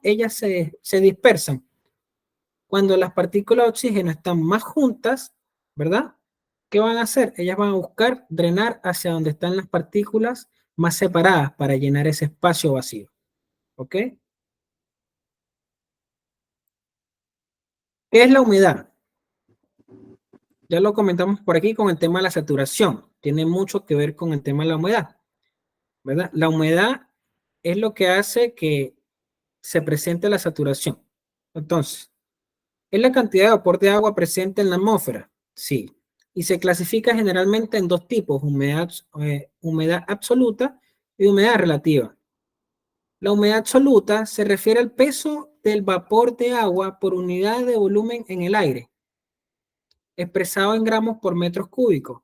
ellas se dispersan? Cuando las partículas de oxígeno están más juntas, ¿verdad? ¿Qué van a hacer? Ellas van a buscar drenar hacia donde están las partículas más separadas para llenar ese espacio vacío. ¿Ok? ¿Qué es la humedad? Ya lo comentamos por aquí con el tema de la saturación. Tiene mucho que ver con el tema de la humedad, ¿verdad? La humedad es lo que hace que se presente la saturación. Entonces, ¿es la cantidad de vapor de agua presente en la atmósfera? Sí. Y se clasifica generalmente en dos tipos, humedad absoluta y humedad relativa. La humedad absoluta se refiere al peso del vapor de agua por unidad de volumen en el aire, expresado en gramos por metros cúbicos.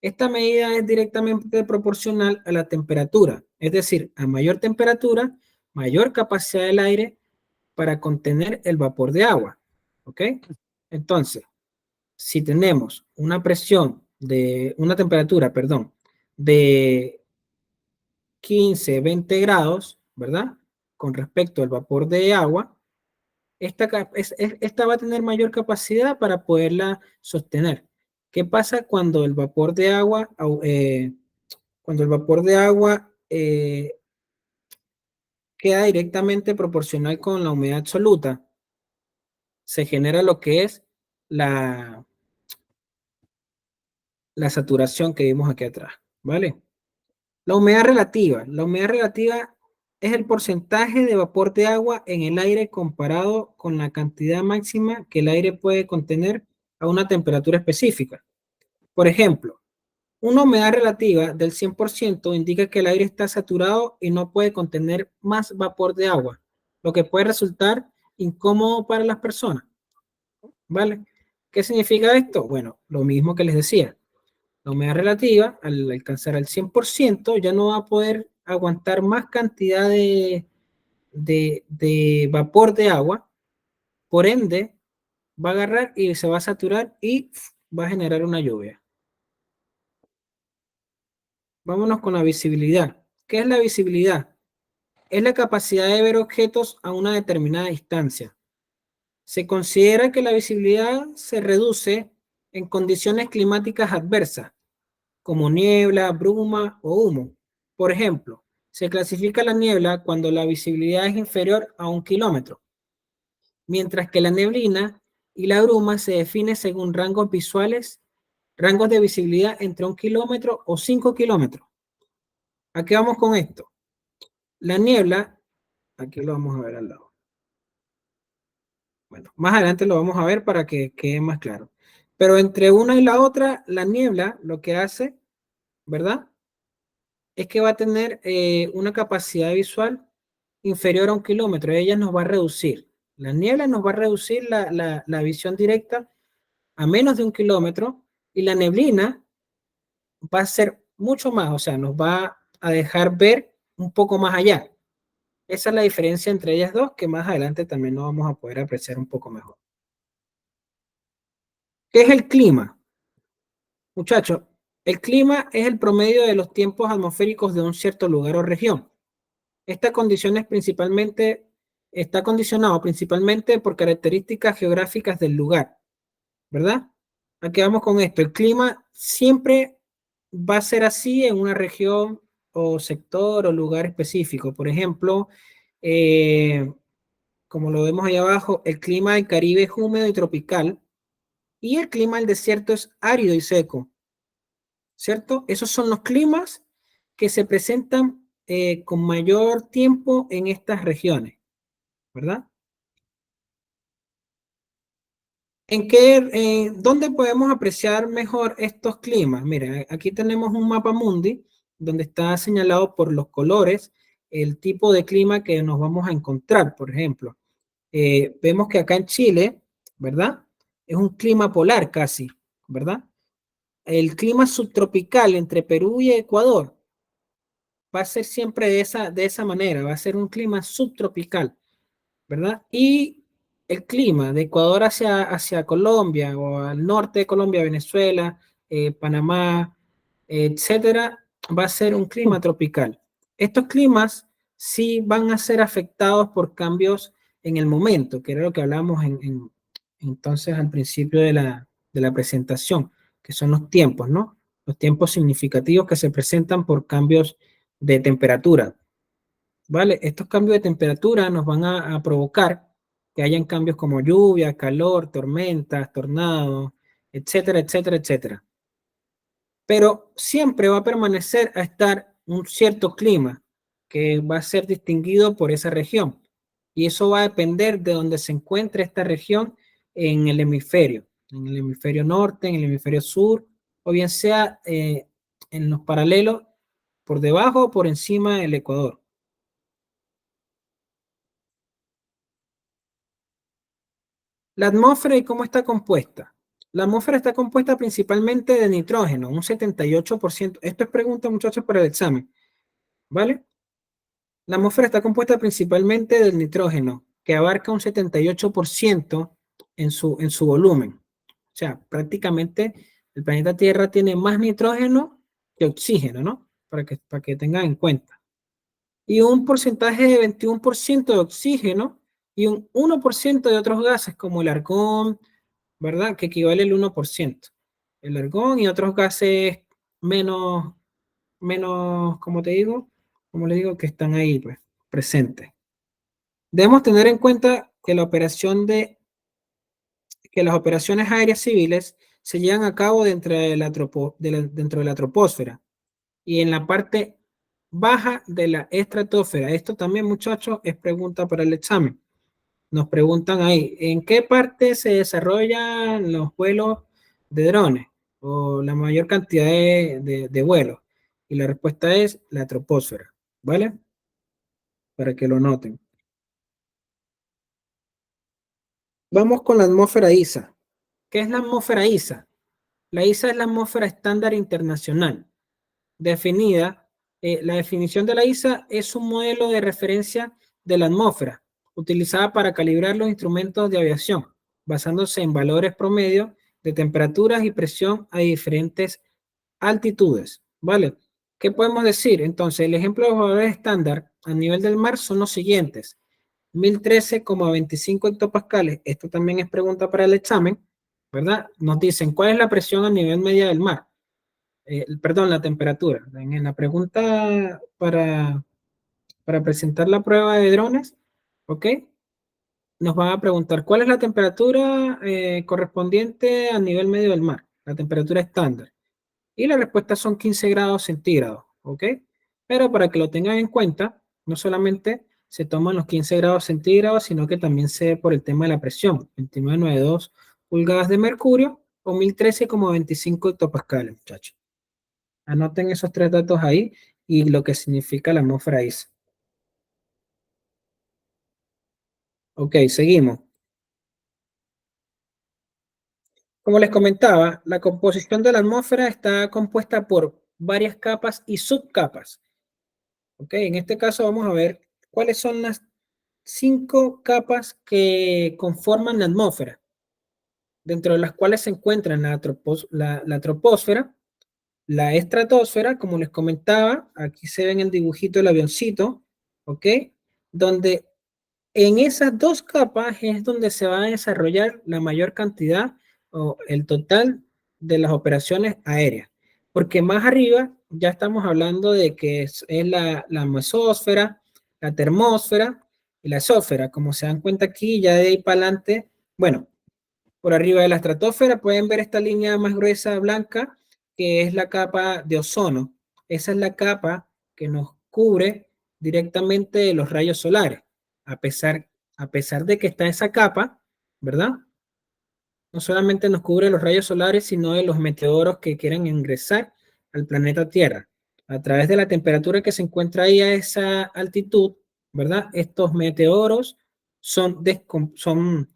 Esta medida es directamente proporcional a la temperatura, es decir, a mayor temperatura, mayor capacidad del aire para contener el vapor de agua. ¿Ok? Entonces, si tenemos una temperatura, perdón, de 15, 20 grados, ¿verdad? Con respecto al vapor de agua, esta va a tener mayor capacidad para poderla sostener. ¿Qué pasa cuando el vapor de agua, queda directamente proporcional con la humedad absoluta? Se genera lo que es la saturación que vimos aquí atrás, ¿vale? La humedad relativa. La humedad relativa es el porcentaje de vapor de agua en el aire comparado con la cantidad máxima que el aire puede contener a una temperatura específica. Por ejemplo, una humedad relativa del 100% indica que el aire está saturado y no puede contener más vapor de agua, lo que puede resultar incómodo para las personas, ¿vale? ¿Qué significa esto? Bueno, lo mismo que les decía. La humedad relativa, al alcanzar el 100%, ya no va a poder aguantar más cantidad de vapor de agua, por ende, va a agarrar y se va a saturar y va a generar una lluvia. Vámonos con la visibilidad. ¿Qué es la visibilidad? Es la capacidad de ver objetos a una determinada distancia. Se considera que la visibilidad se reduce en condiciones climáticas adversas, como niebla, bruma o humo. Por ejemplo, se clasifica la niebla cuando la visibilidad es inferior a 1 kilómetro, mientras que la neblina y la bruma se define según rangos visuales, rangos de visibilidad entre 1 kilómetro o 5 kilómetros. ¿A qué vamos con esto? La niebla, aquí lo vamos a ver al lado. Bueno, más adelante lo vamos a ver para que quede más claro. Pero entre una y la otra, la niebla lo que hace, ¿verdad? Es que va a tener una capacidad visual inferior a 1 kilómetro. Ella nos va a reducir. La niebla nos va a reducir la visión directa a menos de 1 kilómetro y la neblina va a ser mucho más, o sea, nos va a dejar ver un poco más allá. Esa es la diferencia entre ellas dos, que más adelante también lo vamos a poder apreciar un poco mejor. ¿Qué es el clima? Muchachos, el clima es el promedio de los tiempos atmosféricos de un cierto lugar o región. Esta condición está condicionado principalmente por características geográficas del lugar, ¿verdad? Aquí vamos con esto. El clima siempre va a ser así en una región o sector o lugar específico. Por ejemplo, como lo vemos ahí abajo, el clima del Caribe es húmedo y tropical y el clima del desierto es árido y seco, ¿cierto? Esos son los climas que se presentan con mayor tiempo en estas regiones, ¿verdad? ¿Dónde podemos apreciar mejor estos climas? Mira, aquí tenemos un mapa mundi donde está señalado por los colores el tipo de clima que nos vamos a encontrar, por ejemplo. Vemos que acá en Chile, ¿verdad? Es un clima polar casi, ¿verdad? El clima subtropical entre Perú y Ecuador va a ser siempre de esa manera, va a ser un clima subtropical, ¿verdad? Y el clima de Ecuador hacia Colombia o al norte de Colombia, Venezuela, Panamá, etcétera, va a ser un clima tropical. Estos climas sí van a ser afectados por cambios en el momento, que era lo que hablábamos entonces al principio de la presentación, que son los tiempos, ¿no? Los tiempos significativos que se presentan por cambios de temperatura, ¿vale? Estos cambios de temperatura nos van a provocar que hayan cambios como lluvia, calor, tormentas, tornados, etcétera, etcétera, etcétera. Pero siempre va a permanecer a estar un cierto clima que va a ser distinguido por esa región. Y eso va a depender de donde se encuentre esta región en el hemisferio norte, en el hemisferio sur, o bien sea en los paralelos por debajo o por encima del ecuador. La atmósfera y cómo está compuesta. La atmósfera está compuesta principalmente de nitrógeno, un 78%. Esto es pregunta, muchachos, para el examen, ¿vale? La atmósfera está compuesta principalmente del nitrógeno, que abarca un 78% en su volumen. O sea, prácticamente el planeta Tierra tiene más nitrógeno que oxígeno, ¿no? Para que tengan en cuenta. Y un porcentaje de 21% de oxígeno y un 1% de otros gases como el argón, ¿verdad? Que equivale al 1%. El argón y otros gases menos, como te digo, como le digo, que están ahí, pues, presentes. Debemos tener en cuenta que que las operaciones aéreas civiles se llevan a cabo dentro de la troposfera y en la parte baja de la estratosfera. Esto también, muchachos, es pregunta para el examen. Nos preguntan ahí, ¿en qué parte se desarrollan los vuelos de drones o la mayor cantidad de vuelos? Y la respuesta es la troposfera, ¿vale? Para que lo noten. Vamos con la atmósfera ISA. ¿Qué es la atmósfera ISA? La ISA es la atmósfera estándar internacional. Definida, la definición de la ISA es un modelo de referencia de la atmósfera utilizada para calibrar los instrumentos de aviación, basándose en valores promedio de temperaturas y presión a diferentes altitudes. ¿Vale? ¿Qué podemos decir? Entonces, el ejemplo de los valores estándar a nivel del mar son los siguientes. 1013,25 hectopascales. Esto también es pregunta para el examen, ¿verdad? Nos dicen, ¿cuál es la presión a nivel media del mar? Perdón, la temperatura. En la pregunta para presentar la prueba de drones, ¿ok? Nos van a preguntar cuál es la temperatura correspondiente a nivel medio del mar, la temperatura estándar. Y la respuesta son 15 grados centígrados, ¿ok? Pero para que lo tengan en cuenta, no solamente se toman los 15 grados centígrados, sino que también se ve por el tema de la presión, 29,92 pulgadas de mercurio o 1013,25 hectopascales, muchachos. Anoten esos tres datos ahí y lo que significa la atmósfera ISA. Ok, seguimos. Como les comentaba, la composición de la atmósfera está compuesta por varias capas y subcapas. Ok, en este caso vamos a ver cuáles son las 5 capas que conforman la atmósfera, dentro de las cuales se encuentran la troposfera, la estratosfera, como les comentaba, aquí se ve en el dibujito el avioncito, ¿ok? Donde en esas dos capas es donde se va a desarrollar la mayor cantidad o el total de las operaciones aéreas. Porque más arriba ya estamos hablando de que es la mesósfera, la termósfera y la exósfera. Como se dan cuenta aquí, ya de ahí para adelante, bueno, por arriba de la estratosfera pueden ver esta línea más gruesa blanca, que es la capa de ozono. Esa es la capa que nos cubre directamente de los rayos solares. A pesar, a pesar de que está esa capa, ¿verdad? No solamente nos cubre los rayos solares, sino de los meteoros que quieran ingresar al planeta Tierra. A través de la temperatura que se encuentra ahí a esa altitud, ¿verdad? Estos meteoros son descompuestos,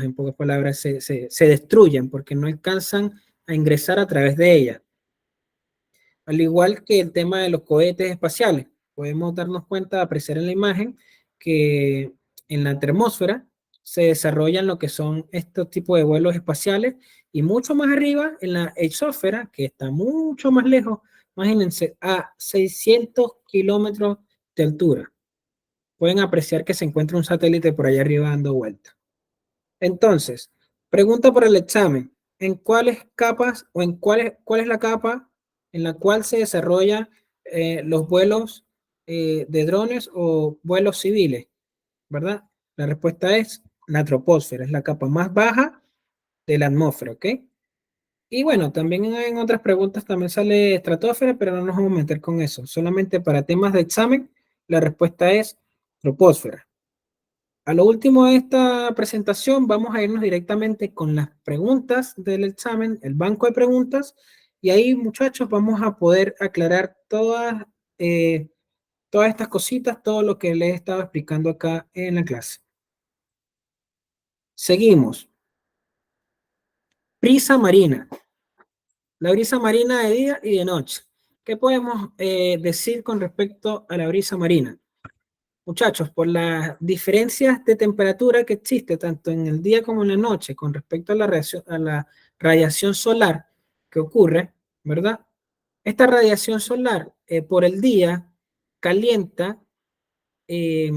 en pocas palabras, se destruyen porque no alcanzan a ingresar a través de ella. Al igual que el tema de los cohetes espaciales, podemos darnos cuenta, apreciar en la imagen, que en la termósfera se desarrollan lo que son estos tipos de vuelos espaciales y mucho más arriba, en la exósfera, que está mucho más lejos, imagínense, a 600 kilómetros de altura. Pueden apreciar que se encuentra un satélite por allá arriba dando vueltas. Entonces, pregunta para el examen. ¿En cuáles capas o en cuál es la capa en la cual se desarrollan los vuelos de drones o vuelos civiles? ¿Verdad? La respuesta es la troposfera, es la capa más baja de la atmósfera, ¿ok? Y bueno, también en otras preguntas también sale estratosfera, pero no nos vamos a meter con eso. Solamente para temas de examen, la respuesta es troposfera. A lo último de esta presentación, vamos a irnos directamente con las preguntas del examen, el banco de preguntas, y ahí, muchachos, vamos a poder aclarar eh, todas estas cositas, todo lo que les he estado explicando acá en la clase. Seguimos. Brisa marina. La brisa marina de día y de noche. ¿Qué podemos decir con respecto a la brisa marina? Muchachos, por las diferencias de temperatura que existe tanto en el día como en la noche con respecto a la radiación solar que ocurre, ¿verdad? Esta radiación solar por el día calienta, eh,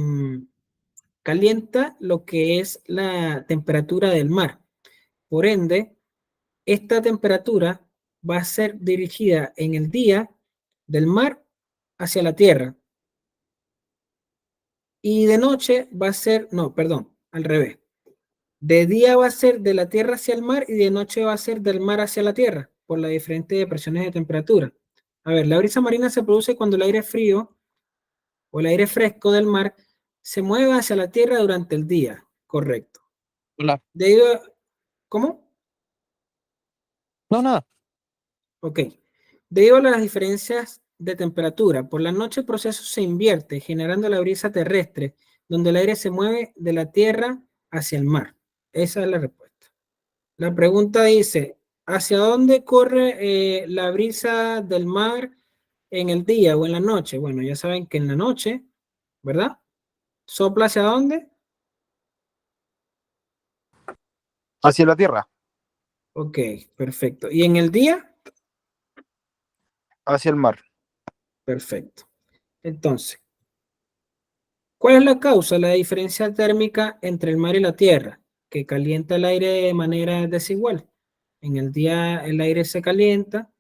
calienta lo que es la temperatura del mar. Por ende, esta temperatura va a ser dirigida en el día del mar hacia la tierra. Y de noche va a ser, no, perdón, al revés. De día va a ser de la tierra hacia el mar y de noche va a ser del mar hacia la tierra por las diferentes presiones de temperatura. A ver, la brisa marina se produce cuando el aire frío o el aire fresco del mar se mueve hacia la tierra durante el día. Correcto. Hola. Debido a, ¿cómo? No, nada. Ok. Debido a las diferencias de temperatura, por la noche el proceso se invierte, generando la brisa terrestre, donde el aire se mueve de la tierra hacia el mar. Esa es la respuesta. La pregunta dice, ¿hacia dónde corre la brisa del mar en el día o en la noche? Bueno, ya saben que en la noche, ¿verdad? ¿Sopla hacia dónde? Hacia la Tierra. Ok, perfecto. ¿Y en el día? Hacia el mar. Perfecto. Entonces, ¿cuál es la causa? La diferencia térmica entre el mar y la tierra, que calienta el aire de manera desigual. En el día el aire se calienta,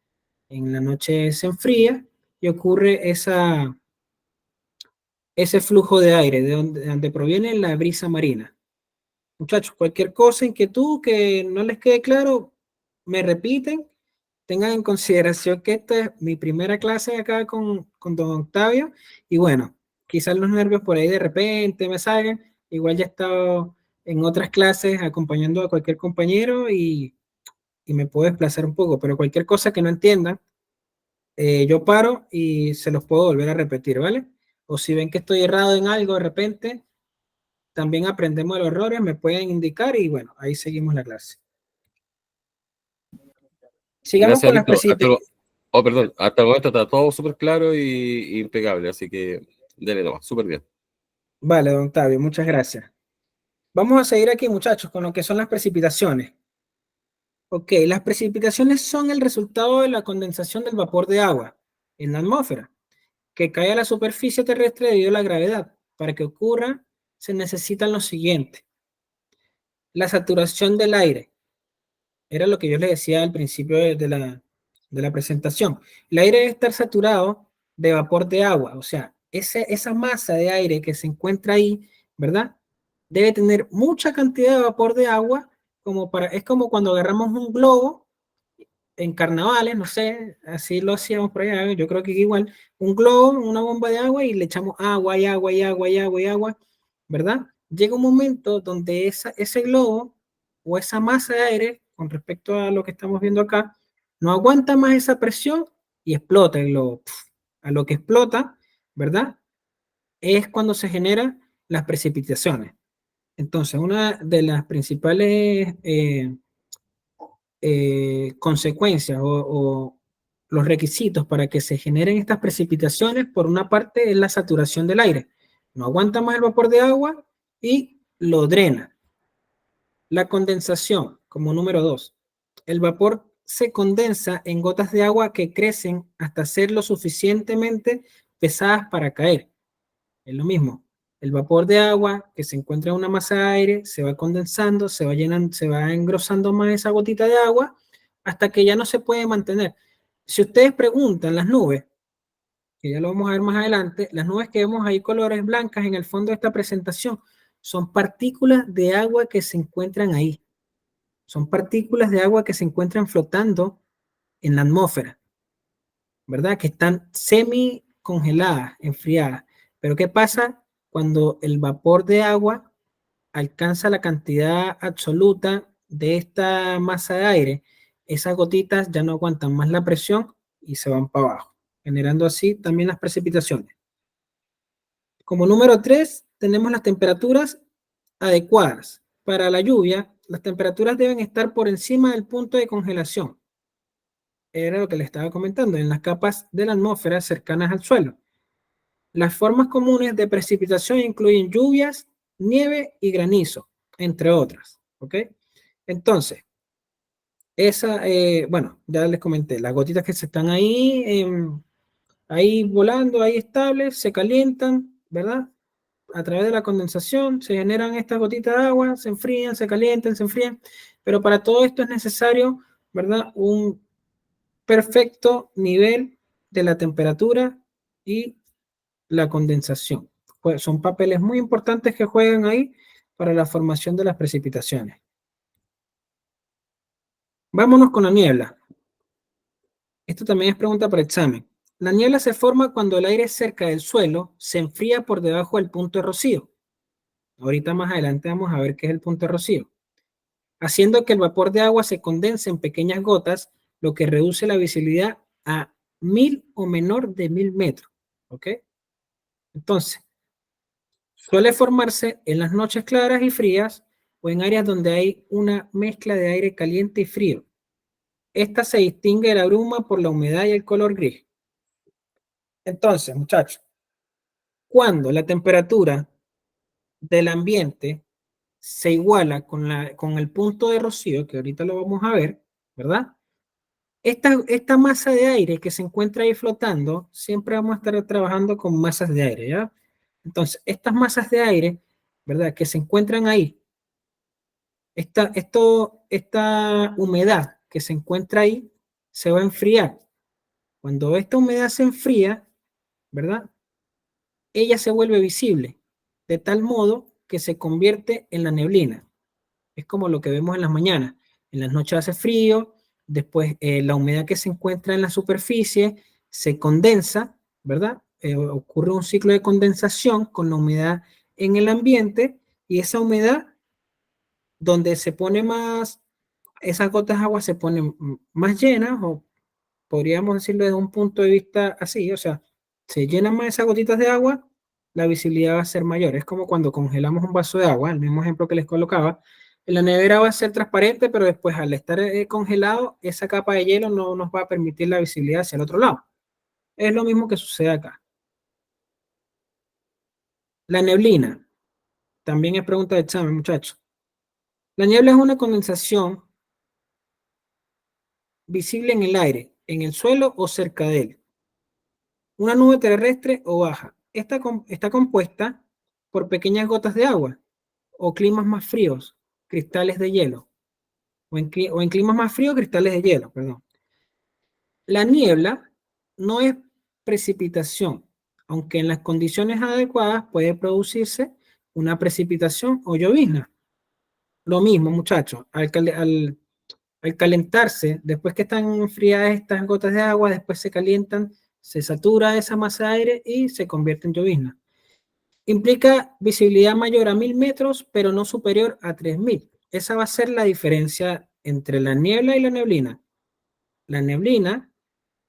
en la noche se enfría y ocurre ese flujo de aire de donde proviene la brisa marina. Muchachos, cualquier cosa, inquietud que no les quede claro, me repiten. Tengan en consideración que esta es mi primera clase acá con don Octavio. Y bueno, quizás los nervios por ahí de repente me salgan. Igual ya he estado en otras clases acompañando a cualquier compañero y me puedo desplazar un poco. Pero cualquier cosa que no entiendan, yo paro y se los puedo volver a repetir, ¿vale? O si ven que estoy errado en algo de repente, también aprendemos de los errores, me pueden indicar y bueno, ahí seguimos la clase. Sigamos Gracias, con las Alito. precipitaciones. Oh, perdón, hasta el momento está todo súper claro y impecable, así que dele nomás, súper bien. Vale, don Octavio, muchas gracias. Vamos a seguir aquí, muchachos, con lo que son las precipitaciones. Ok, las precipitaciones son el resultado de la condensación del vapor de agua en la atmósfera, que cae a la superficie terrestre debido a la gravedad. Para que ocurra, se necesitan lo siguiente. La saturación del aire. Era lo que yo les decía al principio de la presentación. El aire debe estar saturado de vapor de agua, o sea, esa masa de aire que se encuentra ahí, ¿verdad? Debe tener mucha cantidad de vapor de agua, es como cuando agarramos un globo en carnavales, no sé, así lo hacíamos por allá, yo creo que igual, un globo, una bomba de agua y le echamos agua y agua y agua y agua y agua, ¿verdad? Llega un momento donde ese globo o esa masa de aire, con respecto a lo que estamos viendo acá, no aguanta más esa presión y explota el globo. A lo que explota, ¿verdad? Es cuando se generan las precipitaciones. Entonces, una de las principales consecuencias o los requisitos para que se generen estas precipitaciones, por una parte, es la saturación del aire. No aguanta más el vapor de agua y lo drena. La condensación, como número 2. El vapor se condensa en gotas de agua que crecen hasta ser lo suficientemente pesadas para caer. Es lo mismo. El vapor de agua que se encuentra en una masa de aire se va condensando, se va llenando, se va engrosando más esa gotita de agua hasta que ya no se puede mantener. Si ustedes preguntan las nubes, que ya lo vamos a ver más adelante, las nubes que vemos ahí colores blancas en el fondo de esta presentación son partículas de agua que se encuentran ahí. Son partículas de agua que se encuentran flotando en la atmósfera, ¿verdad? Que están semi congeladas, enfriadas. Pero ¿qué pasa cuando el vapor de agua alcanza la cantidad absoluta de esta masa de aire? Esas gotitas ya no aguantan más la presión y se van para abajo, generando así también las precipitaciones. Como número 3, tenemos las temperaturas adecuadas. Para la lluvia, las temperaturas deben estar por encima del punto de congelación. Era lo que le estaba comentando, en las capas de la atmósfera cercanas al suelo. Las formas comunes de precipitación incluyen lluvias, nieve y granizo, entre otras. ¿Ok? Entonces, bueno, ya les comenté, las gotitas que se están ahí volando, ahí estables, se calientan, ¿verdad? A través de la condensación se generan estas gotitas de agua, se enfrían, se calientan, se enfrían, pero para todo esto es necesario, ¿verdad? Un perfecto nivel de la temperatura y la condensación. Pues son papeles muy importantes que juegan ahí para la formación de las precipitaciones. Vámonos con la niebla. Esto también es pregunta para examen. La niebla se forma cuando el aire cerca del suelo se enfría por debajo del punto de rocío. Ahorita más adelante vamos a ver qué es el punto de rocío. Haciendo que el vapor de agua se condense en pequeñas gotas, lo que reduce la visibilidad a 1000 o menor de 1000 metros. ¿Ok? Entonces, suele formarse en las noches claras y frías o en áreas donde hay una mezcla de aire caliente y frío. Esta se distingue de la bruma por la humedad y el color gris. Entonces, muchachos, cuando la temperatura del ambiente se iguala con el punto de rocío, que ahorita lo vamos a ver, ¿verdad? Esta masa de aire que se encuentra ahí flotando, siempre vamos a estar trabajando con masas de aire, ¿ya? Entonces, estas masas de aire, ¿verdad? Que se encuentran ahí, esta humedad que se encuentra ahí, se va a enfriar. Cuando esta humedad se enfría, ¿verdad? Ella se vuelve visible, de tal modo que se convierte en la neblina. Es como lo que vemos en las mañanas. En las noches hace frío, después la humedad que se encuentra en la superficie se condensa, ¿verdad? Ocurre un ciclo de condensación con la humedad en el ambiente y esa humedad donde se pone más, esas gotas de agua se ponen más llenas, o podríamos decirlo desde un punto de vista así, o sea, se llenan más esas gotitas de agua, la visibilidad va a ser mayor. Es como cuando congelamos un vaso de agua, el mismo ejemplo que les colocaba. En la nevera va a ser transparente, pero después al estar congelado, esa capa de hielo no nos va a permitir la visibilidad hacia el otro lado. Es lo mismo que sucede acá. La neblina, también es pregunta de examen, muchachos. La niebla es una condensación visible en el aire, en el suelo o cerca de él. Una nube terrestre o baja. Está compuesta por pequeñas gotas de agua o climas más fríos, cristales de hielo. O en climas más fríos, cristales de hielo, perdón. La niebla no es precipitación, aunque en las condiciones adecuadas puede producirse una precipitación o llovizna. Lo mismo, muchachos, al calentarse, después que están enfriadas estas gotas de agua, después se calientan, se satura esa masa de aire y se convierte en llovizna. Implica visibilidad mayor a 1000 metros, pero no superior a 3000. Esa va a ser la diferencia entre la niebla y la neblina. La neblina,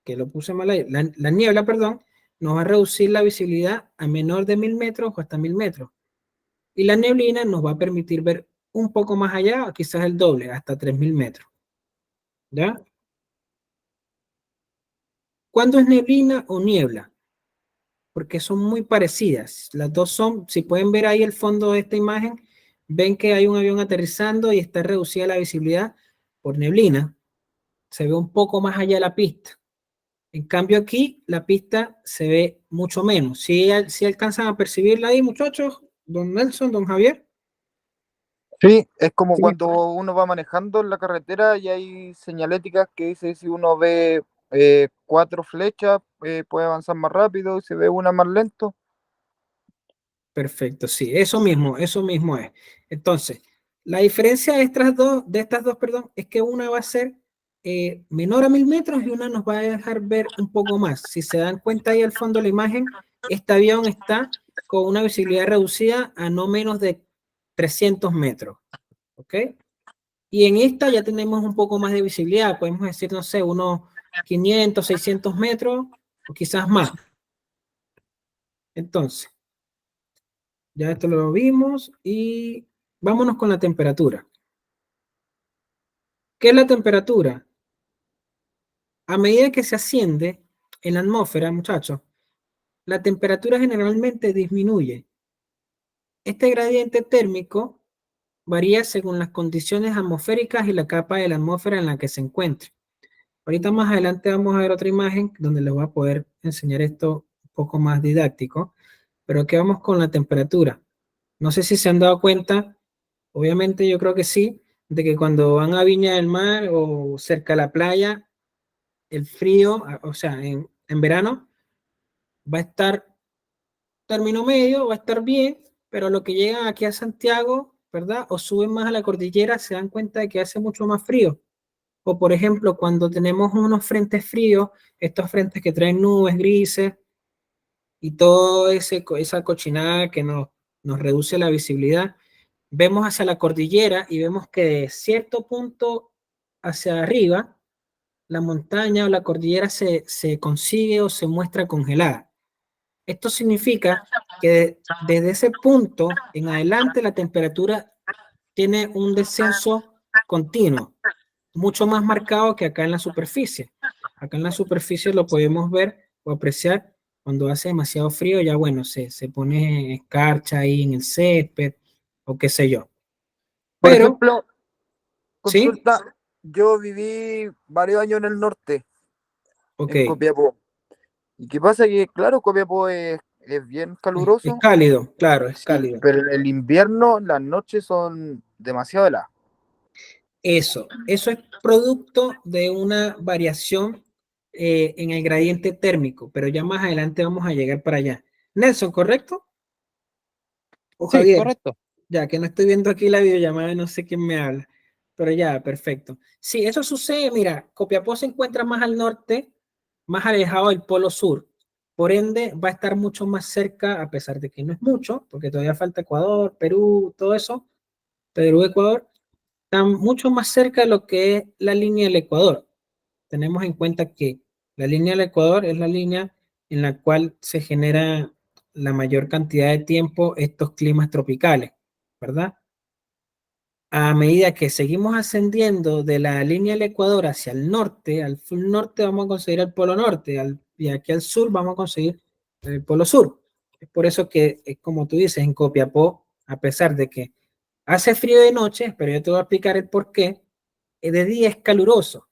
que lo puse mal ahí, la niebla, perdón, nos va a reducir la visibilidad a menor de 1000 metros o hasta 1000 metros. Y la neblina nos va a permitir ver un poco más allá, quizás el doble, hasta 3000 metros. ¿Ya? ¿Cuándo es neblina o niebla? Porque son muy parecidas. Las dos son, si pueden ver ahí el fondo de esta imagen, ven que hay un avión aterrizando y está reducida la visibilidad por neblina. se ve un poco más allá de la pista. En cambio aquí la pista se ve mucho menos. Si alcanzan a percibirla ahí, muchachos, don Nelson, don Javier. Sí, es como Sí. cuando uno va manejando en la carretera y hay señaléticas que dice si uno ve 4 flechas, puede avanzar más rápido, y si ve una más lento. Perfecto, sí, eso mismo es. Entonces, la diferencia de estas dos, perdón, es que una va a ser menor a 1000 metros y una nos va a dejar ver un poco más. Si se dan cuenta ahí al fondo de la imagen, este avión está con una visibilidad reducida a no menos de 300 metros, ¿ok? Y en esta ya tenemos un poco más de visibilidad, podemos decir, no sé, unos 500, 600 metros o quizás más. Entonces, ya esto lo vimos y vámonos con la temperatura. ¿Qué es la temperatura? A medida que se asciende en la atmósfera, muchachos, la temperatura generalmente disminuye. Este gradiente térmico varía según las condiciones atmosféricas y la capa de la atmósfera en la que se encuentre. Ahorita más adelante vamos a ver otra imagen donde les voy a poder enseñar esto un poco más didáctico, pero aquí vamos con la temperatura. No sé si se han dado cuenta, obviamente yo creo que sí, de que cuando van a Viña del Mar o cerca a la playa, el frío, o sea, en verano, va a estar término medio, va a estar bien, pero lo que llegan aquí a Santiago, ¿verdad? O suben más a la cordillera, se dan cuenta de que hace mucho más frío. O por ejemplo, cuando tenemos unos frentes fríos, estos frentes que traen nubes grises y toda esa cochinada que nos reduce la visibilidad, vemos hacia la cordillera y vemos que de cierto punto hacia arriba, la montaña o la cordillera se consigue o se muestra congelada. Esto significa que desde ese punto en adelante la temperatura tiene un descenso continuo, mucho más marcado que acá en la superficie. Acá en la superficie lo podemos ver o apreciar cuando hace demasiado frío, ya bueno, se pone escarcha ahí en el césped o qué sé yo. Por Pero, ejemplo, ¿sí? consulta, yo viví varios años en el norte, Ok. en Copiapó. ¿Y qué pasa? Que, claro, Copiapó es bien Es caluroso, cálido, claro, es sí, cálido. pero en el invierno las noches son demasiado heladas. Eso es producto de una variación en el gradiente térmico, pero ya más adelante vamos a llegar para allá. Nelson, ¿correcto? ¿O Sí, Javier? correcto. Ya que no estoy viendo aquí la videollamada, no sé quién me habla, pero ya, perfecto. Sí, eso sucede, mira, Copiapó se encuentra más al norte, más alejado del polo sur, por ende va a estar mucho más cerca, a pesar de que no es mucho, porque todavía falta Ecuador, Perú, todo eso, Perú, Ecuador, están mucho más cerca de lo que es la línea del Ecuador. Tenemos en cuenta que la línea del Ecuador es la línea en la cual se genera la mayor cantidad de tiempo estos climas tropicales, ¿verdad? A medida que seguimos ascendiendo de la línea del Ecuador hacia el norte, al full norte vamos a conseguir el polo norte, y aquí al sur vamos a conseguir el polo sur. Es por eso que, como tú dices, en Copiapó, a pesar de que hace frío de noche, pero yo te voy a explicar el por qué, de día es caluroso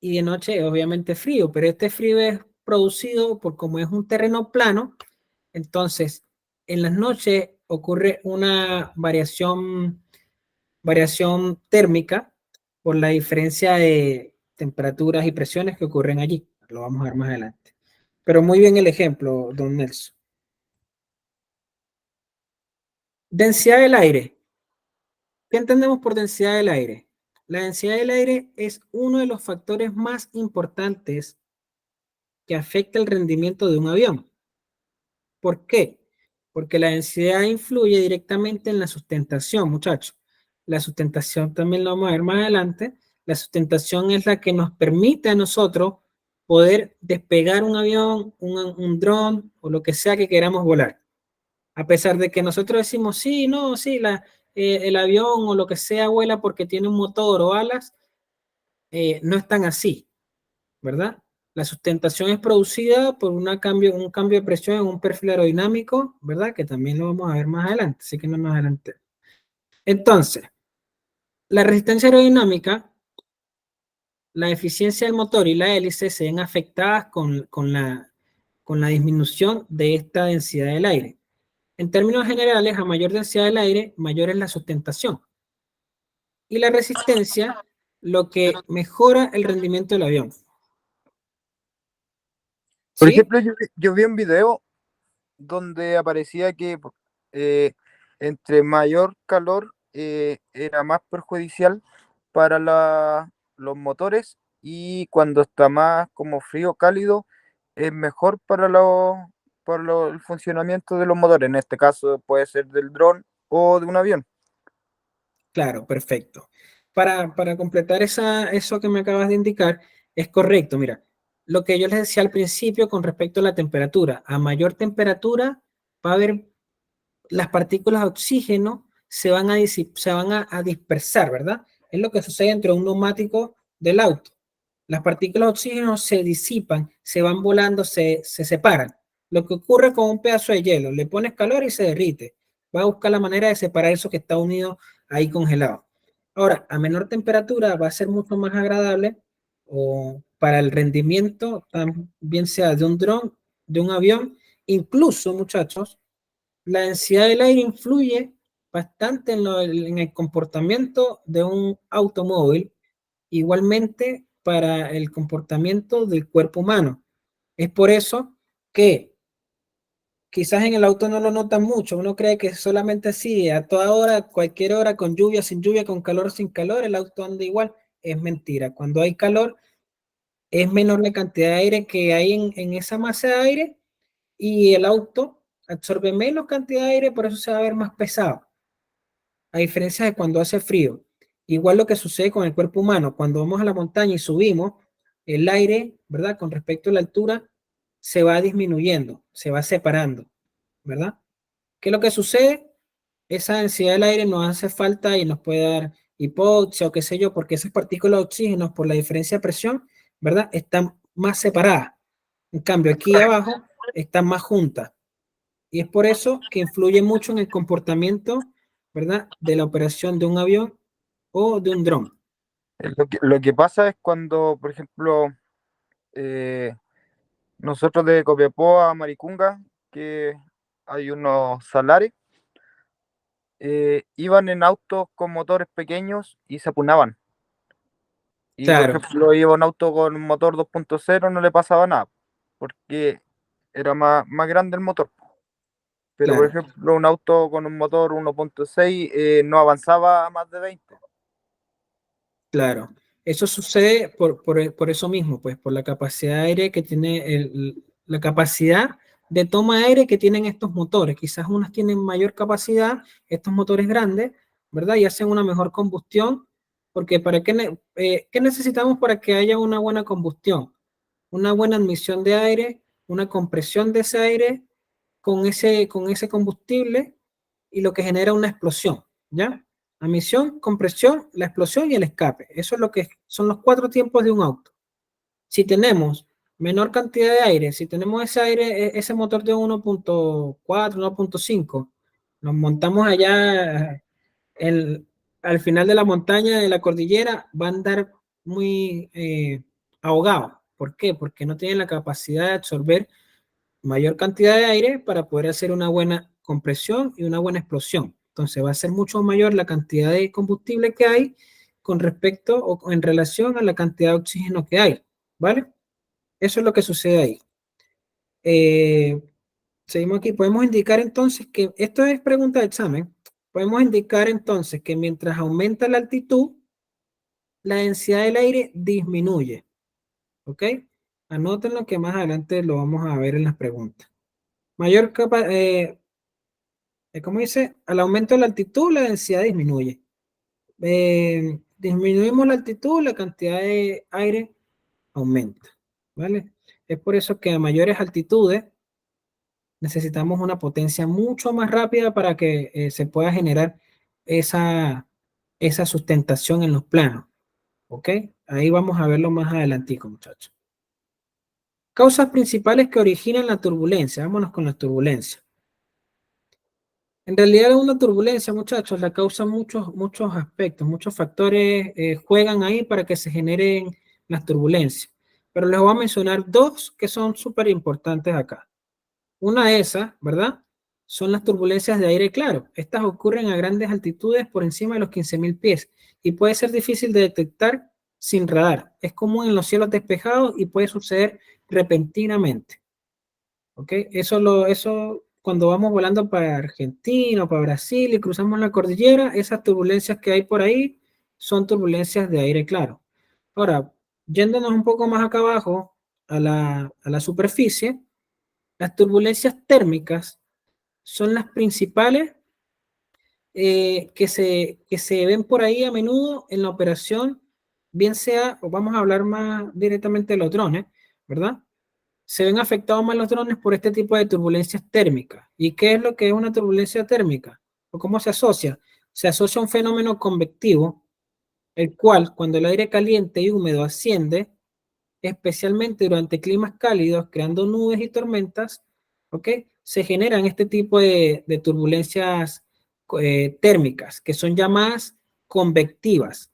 y de noche obviamente frío, pero este frío es producido por como es un terreno plano, entonces en las noches ocurre una variación térmica por la diferencia de temperaturas y presiones que ocurren allí. Lo vamos a ver más adelante. Pero muy bien el ejemplo, don Nelson. Densidad del aire. ¿Qué entendemos por densidad del aire? La densidad del aire es uno de los factores más importantes que afecta el rendimiento de un avión. ¿Por qué? Porque la densidad influye directamente en la sustentación, muchachos. La sustentación también lo vamos a ver más adelante. La sustentación es la que nos permite a nosotros poder despegar un avión, un dron o lo que sea que queramos volar. A pesar de que nosotros decimos, sí, no, sí, el avión o lo que sea vuela porque tiene un motor o alas, no es tan así, ¿verdad? La sustentación es producida por un cambio de presión en un perfil aerodinámico, ¿verdad? Que también lo vamos a ver más adelante, así que no nos adelante. Entonces, la resistencia aerodinámica la eficiencia del motor y la hélice se ven afectadas con la disminución de esta densidad del aire. En términos generales, a mayor densidad del aire, mayor es la sustentación. Y la resistencia, lo que mejora el rendimiento del avión. Por ¿Sí? ejemplo, yo vi un video donde aparecía que eh, entre mayor calor era más perjudicial para los motores, y cuando está más como frío, cálido, es mejor para el funcionamiento de los motores. En este caso puede ser del dron o de un avión. Claro, perfecto. Para completar eso que me acabas de indicar, es correcto. Mira, lo que yo les decía al principio con respecto a la temperatura, a mayor temperatura va a haber las partículas de oxígeno se van a dispersar, ¿verdad? Es lo que sucede dentro de un neumático del auto. Las partículas de oxígeno se disipan, se van volando, se separan. Lo que ocurre con un pedazo de hielo, le pones calor y se derrite. Va a buscar la manera de separar eso que está unido ahí congelado. Ahora, a menor temperatura va a ser mucho más agradable o para el rendimiento, también sea de un dron, de un avión, incluso, muchachos, la densidad del aire influye bastante en el comportamiento de un automóvil, igualmente para el comportamiento del cuerpo humano. Es por eso que quizás en el auto no lo notan mucho, uno cree que solamente así, a toda hora, cualquier hora, con lluvia, sin lluvia, con calor, sin calor, el auto anda igual. Es mentira. Cuando hay calor, es menor la cantidad de aire que hay en esa masa de aire y el auto absorbe menos cantidad de aire, por eso se va a ver más pesado, a diferencia de cuando hace frío. Igual lo que sucede con el cuerpo humano, cuando vamos a la montaña y subimos, el aire, ¿verdad? Con respecto a la altura, se va disminuyendo, se va separando, ¿verdad? ¿Qué es lo que sucede? Esa densidad del aire nos hace falta y nos puede dar hipoxia o qué sé yo, porque esas partículas de oxígeno, por la diferencia de presión, ¿verdad? Están más separadas. En cambio, aquí abajo están más juntas. Y es por eso que influye mucho en el comportamiento, ¿verdad? De la operación de un avión o de un dron. Lo que pasa es cuando, por ejemplo, eh, nosotros de Copiapó a Maricunga, que hay unos salares, iban en autos con motores pequeños y se apunaban. Y por Claro, ejemplo, iba un auto con un motor 2.0, no le pasaba nada, porque era más grande el motor. Pero por claro, ejemplo, un auto con un motor 1.6 no avanzaba a más de 20. claro. Eso sucede por eso mismo, pues por la capacidad de aire que tiene, la capacidad de toma de aire que tienen estos motores. Quizás unas tienen mayor capacidad, estos motores grandes, ¿verdad? Y hacen una mejor combustión, porque ¿qué necesitamos para que haya una buena combustión? Una buena admisión de aire, una compresión de ese aire con ese combustible y lo que genera una explosión, ¿ya? Admisión, compresión, la explosión y el escape. Eso es lo que son los cuatro tiempos de un auto. Si tenemos menor cantidad de aire, si tenemos ese aire, ese motor de 1.4, 1.5, nos montamos allá el, al final de la montaña, de la cordillera, va a andar muy ahogado. ¿Por qué? Porque no tienen la capacidad de absorber mayor cantidad de aire para poder hacer una buena compresión y una buena explosión. Entonces va a ser mucho mayor la cantidad de combustible que hay con respecto o en relación a la cantidad de oxígeno que hay, ¿vale? Eso es lo que sucede ahí. Eh, Seguimos aquí. Podemos indicar entonces que, esto es pregunta de examen, podemos indicar entonces que mientras aumenta la altitud, la densidad del aire disminuye, ¿ok? Anótenlo que más adelante lo vamos a ver en las preguntas. Mayor ¿cómo dice? Al aumento de la altitud, la densidad disminuye. Disminuimos la altitud, la cantidad de aire aumenta, ¿vale? Es por eso que a mayores altitudes necesitamos una potencia mucho más rápida para que se pueda generar esa, esa sustentación en los planos, ¿ok? Ahí vamos a verlo más adelantico, muchachos. Causas principales que originan la turbulencia. Vámonos con la turbulencia. En realidad una turbulencia, muchachos, la causa muchos aspectos, muchos factores juegan ahí para que se generen las turbulencias. Pero les voy a mencionar dos que son súper importantes acá. Una de esas, ¿verdad? Son las turbulencias de aire claro. Estas ocurren a grandes altitudes por encima de los 15.000 pies y puede ser difícil de detectar sin radar. Es común en los cielos despejados y puede suceder repentinamente. ¿Ok? Eso cuando vamos volando para Argentina o para Brasil y cruzamos la cordillera, esas turbulencias que hay por ahí son turbulencias de aire claro. Ahora, yéndonos un poco más acá abajo a la superficie, las turbulencias térmicas son las principales que se ven por ahí a menudo en la operación, bien sea, o vamos a hablar más directamente de los drones, ¿verdad? Se ven afectados más los drones por este tipo de turbulencias térmicas. ¿Y qué es lo que es una turbulencia térmica? ¿O cómo se asocia? Se asocia a un fenómeno convectivo, el cual, cuando el aire caliente y húmedo asciende, especialmente durante climas cálidos, creando nubes y tormentas, ¿ok? Se generan este tipo de turbulencias térmicas, que son llamadas convectivas.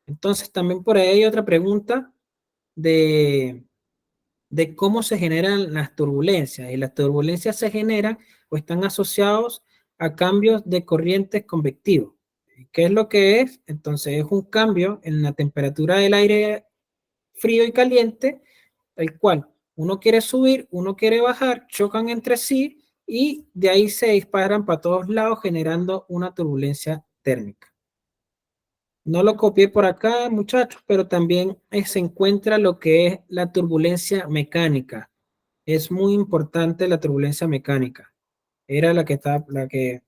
Entonces, también por ahí hay otra pregunta de, de cómo se generan las turbulencias. Y las turbulencias se generan o están asociados a cambios de corrientes convectivos. ¿Qué es lo que es? Entonces, es un cambio en la temperatura del aire frío y caliente, el cual uno quiere subir, uno quiere bajar, chocan entre sí y de ahí se disparan para todos lados generando una turbulencia térmica. No lo copié por acá, muchachos, pero también se encuentra lo que es la turbulencia mecánica. Es muy importante la turbulencia mecánica. Era la que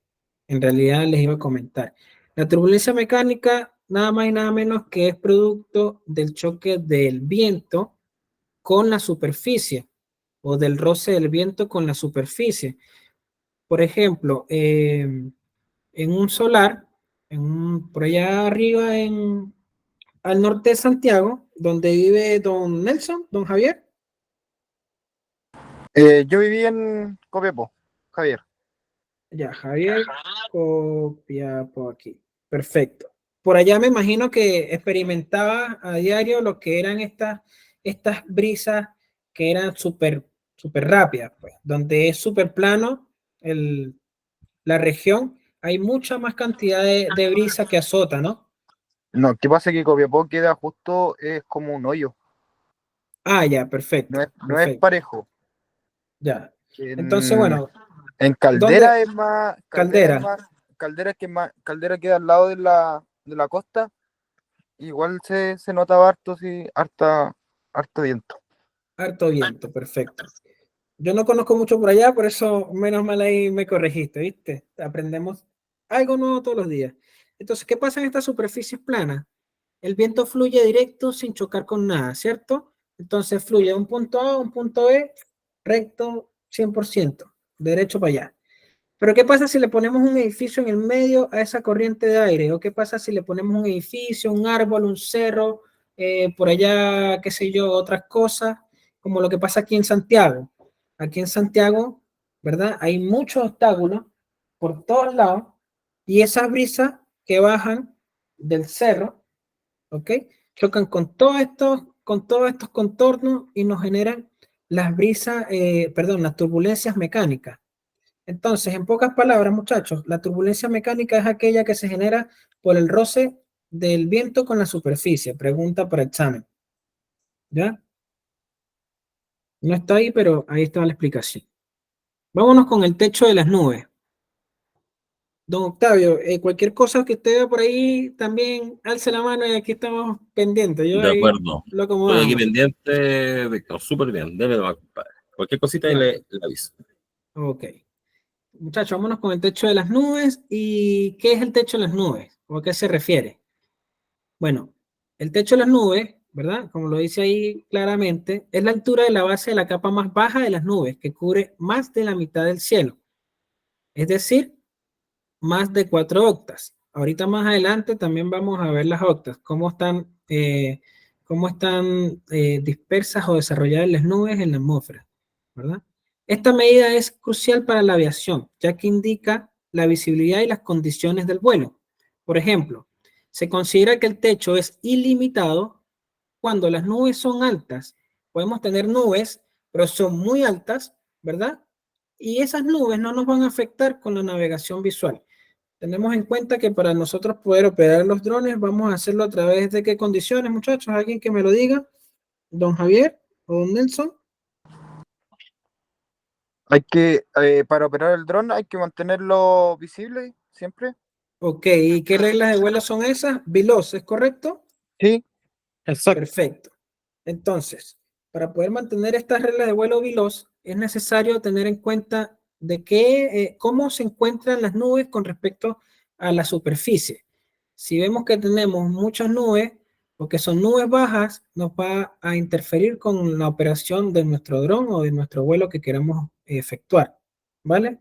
en realidad les iba a comentar. La turbulencia mecánica, nada más y nada menos que es producto del choque del viento con la superficie o del roce del viento con la superficie. Por ejemplo, en un solar, por allá arriba al norte de Santiago, donde vive don Nelson, don Javier. Yo viví en Copiapó, Javier. Ya, Javier, copia por aquí. Perfecto. Por allá me imagino que experimentaba a diario lo que eran estas brisas que eran súper rápidas, pues, donde es súper plano la región, hay mucha más cantidad de brisa que azota, ¿no? No, ¿qué pasa? Que Copiapó queda justo, es como un hoyo, Ah, ya, perfecto, no es perfecto, parejo. ya. Entonces, En, bueno, en ¿dónde? Caldera es más, Caldera. Caldera queda al lado de la costa, igual se notaba harto, sí, harto viento. Harto viento, perfecto. Yo no conozco mucho por allá, por eso menos mal ahí me corregiste, ¿viste? Aprendemos algo nuevo todos los días. Entonces, ¿qué pasa en estas superficies planas? El viento fluye directo sin chocar con nada, ¿cierto? Entonces fluye de un punto A a un punto B, recto 100%, derecho para allá. Pero ¿qué pasa si le ponemos un edificio en el medio a esa corriente de aire? ¿O qué pasa si le ponemos un edificio, un árbol, un cerro, por allá, qué sé yo, otras cosas, como lo que pasa aquí en Santiago? Aquí en Santiago, ¿verdad? Hay muchos obstáculos por todos lados y esas brisas que bajan del cerro, ¿ok? Chocan con todos estos contornos y nos generan las brisas, perdón, las turbulencias mecánicas. Entonces, en pocas palabras, muchachos, la turbulencia mecánica es aquella que se genera por el roce del viento con la superficie. Pregunta para examen. ¿Ya? No está ahí, pero ahí está la explicación. Vámonos con el techo de las nubes. Don Octavio, cualquier cosa que usted vea por ahí, también alce la mano y aquí estamos pendientes. Yo De ahí acuerdo. lo Estoy aquí acomodamos. pendiente súper bien. Debe nomás, compadre. Cualquier cosita y Ya, le aviso. ok. Muchachos, vámonos con el techo de las nubes. ¿Y qué es el techo de las nubes? ¿O a qué se refiere? Bueno, el techo de las nubes, ¿verdad? Como lo dice ahí claramente, es la altura de la base de la capa más baja de las nubes, que cubre más de la mitad del cielo, es decir, más de 4 octas. Ahorita más adelante también vamos a ver las octas, cómo están dispersas o desarrolladas las nubes en la atmósfera, ¿verdad? Esta medida es crucial para la aviación, ya que indica la visibilidad y las condiciones del vuelo. Por ejemplo, se considera que el techo es ilimitado cuando las nubes son altas. Podemos tener nubes, pero son muy altas, ¿verdad? Y esas nubes no nos van a afectar con la navegación visual. Tenemos en cuenta que para nosotros poder operar los drones, vamos a hacerlo a través de qué condiciones, muchachos. ¿Alguien que me lo diga? ¿Don Javier o don Nelson? Hay que, para operar el dron, hay que mantenerlo visible siempre. Ok, ¿y qué reglas de vuelo son esas? Veloz, ¿es correcto? Sí, exacto. Perfecto. Entonces, para poder mantener estas reglas de vuelo veloz, es necesario tener en cuenta de cómo se encuentran las nubes con respecto a la superficie. Si vemos que tenemos muchas nubes, o que son nubes bajas, nos va a interferir con la operación de nuestro dron o de nuestro vuelo que queramos efectuar, ¿vale?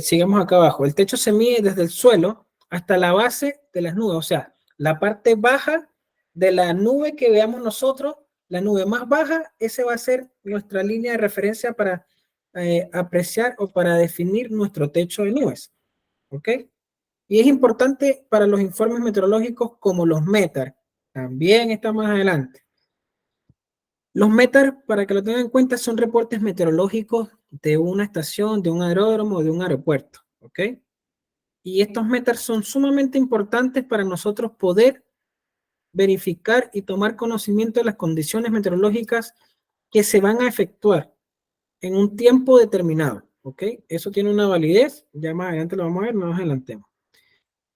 Sigamos acá abajo. El techo se mide desde el suelo hasta la base de las nubes, o sea, la parte baja de la nube que veamos nosotros, la nube más baja, esa va a ser nuestra línea de referencia para apreciar o para definir nuestro techo de nubes. ¿Ok? Y es importante para los informes meteorológicos como los METAR. También está más adelante. Los METAR, para que lo tengan en cuenta, son reportes meteorológicos de una estación, de un aeródromo, de un aeropuerto. ¿Ok? Y estos METAR son sumamente importantes para nosotros poder verificar y tomar conocimiento de las condiciones meteorológicas que se van a efectuar en un tiempo determinado. ¿Ok? Eso tiene una validez. Ya más adelante lo vamos a ver, no nos adelantemos.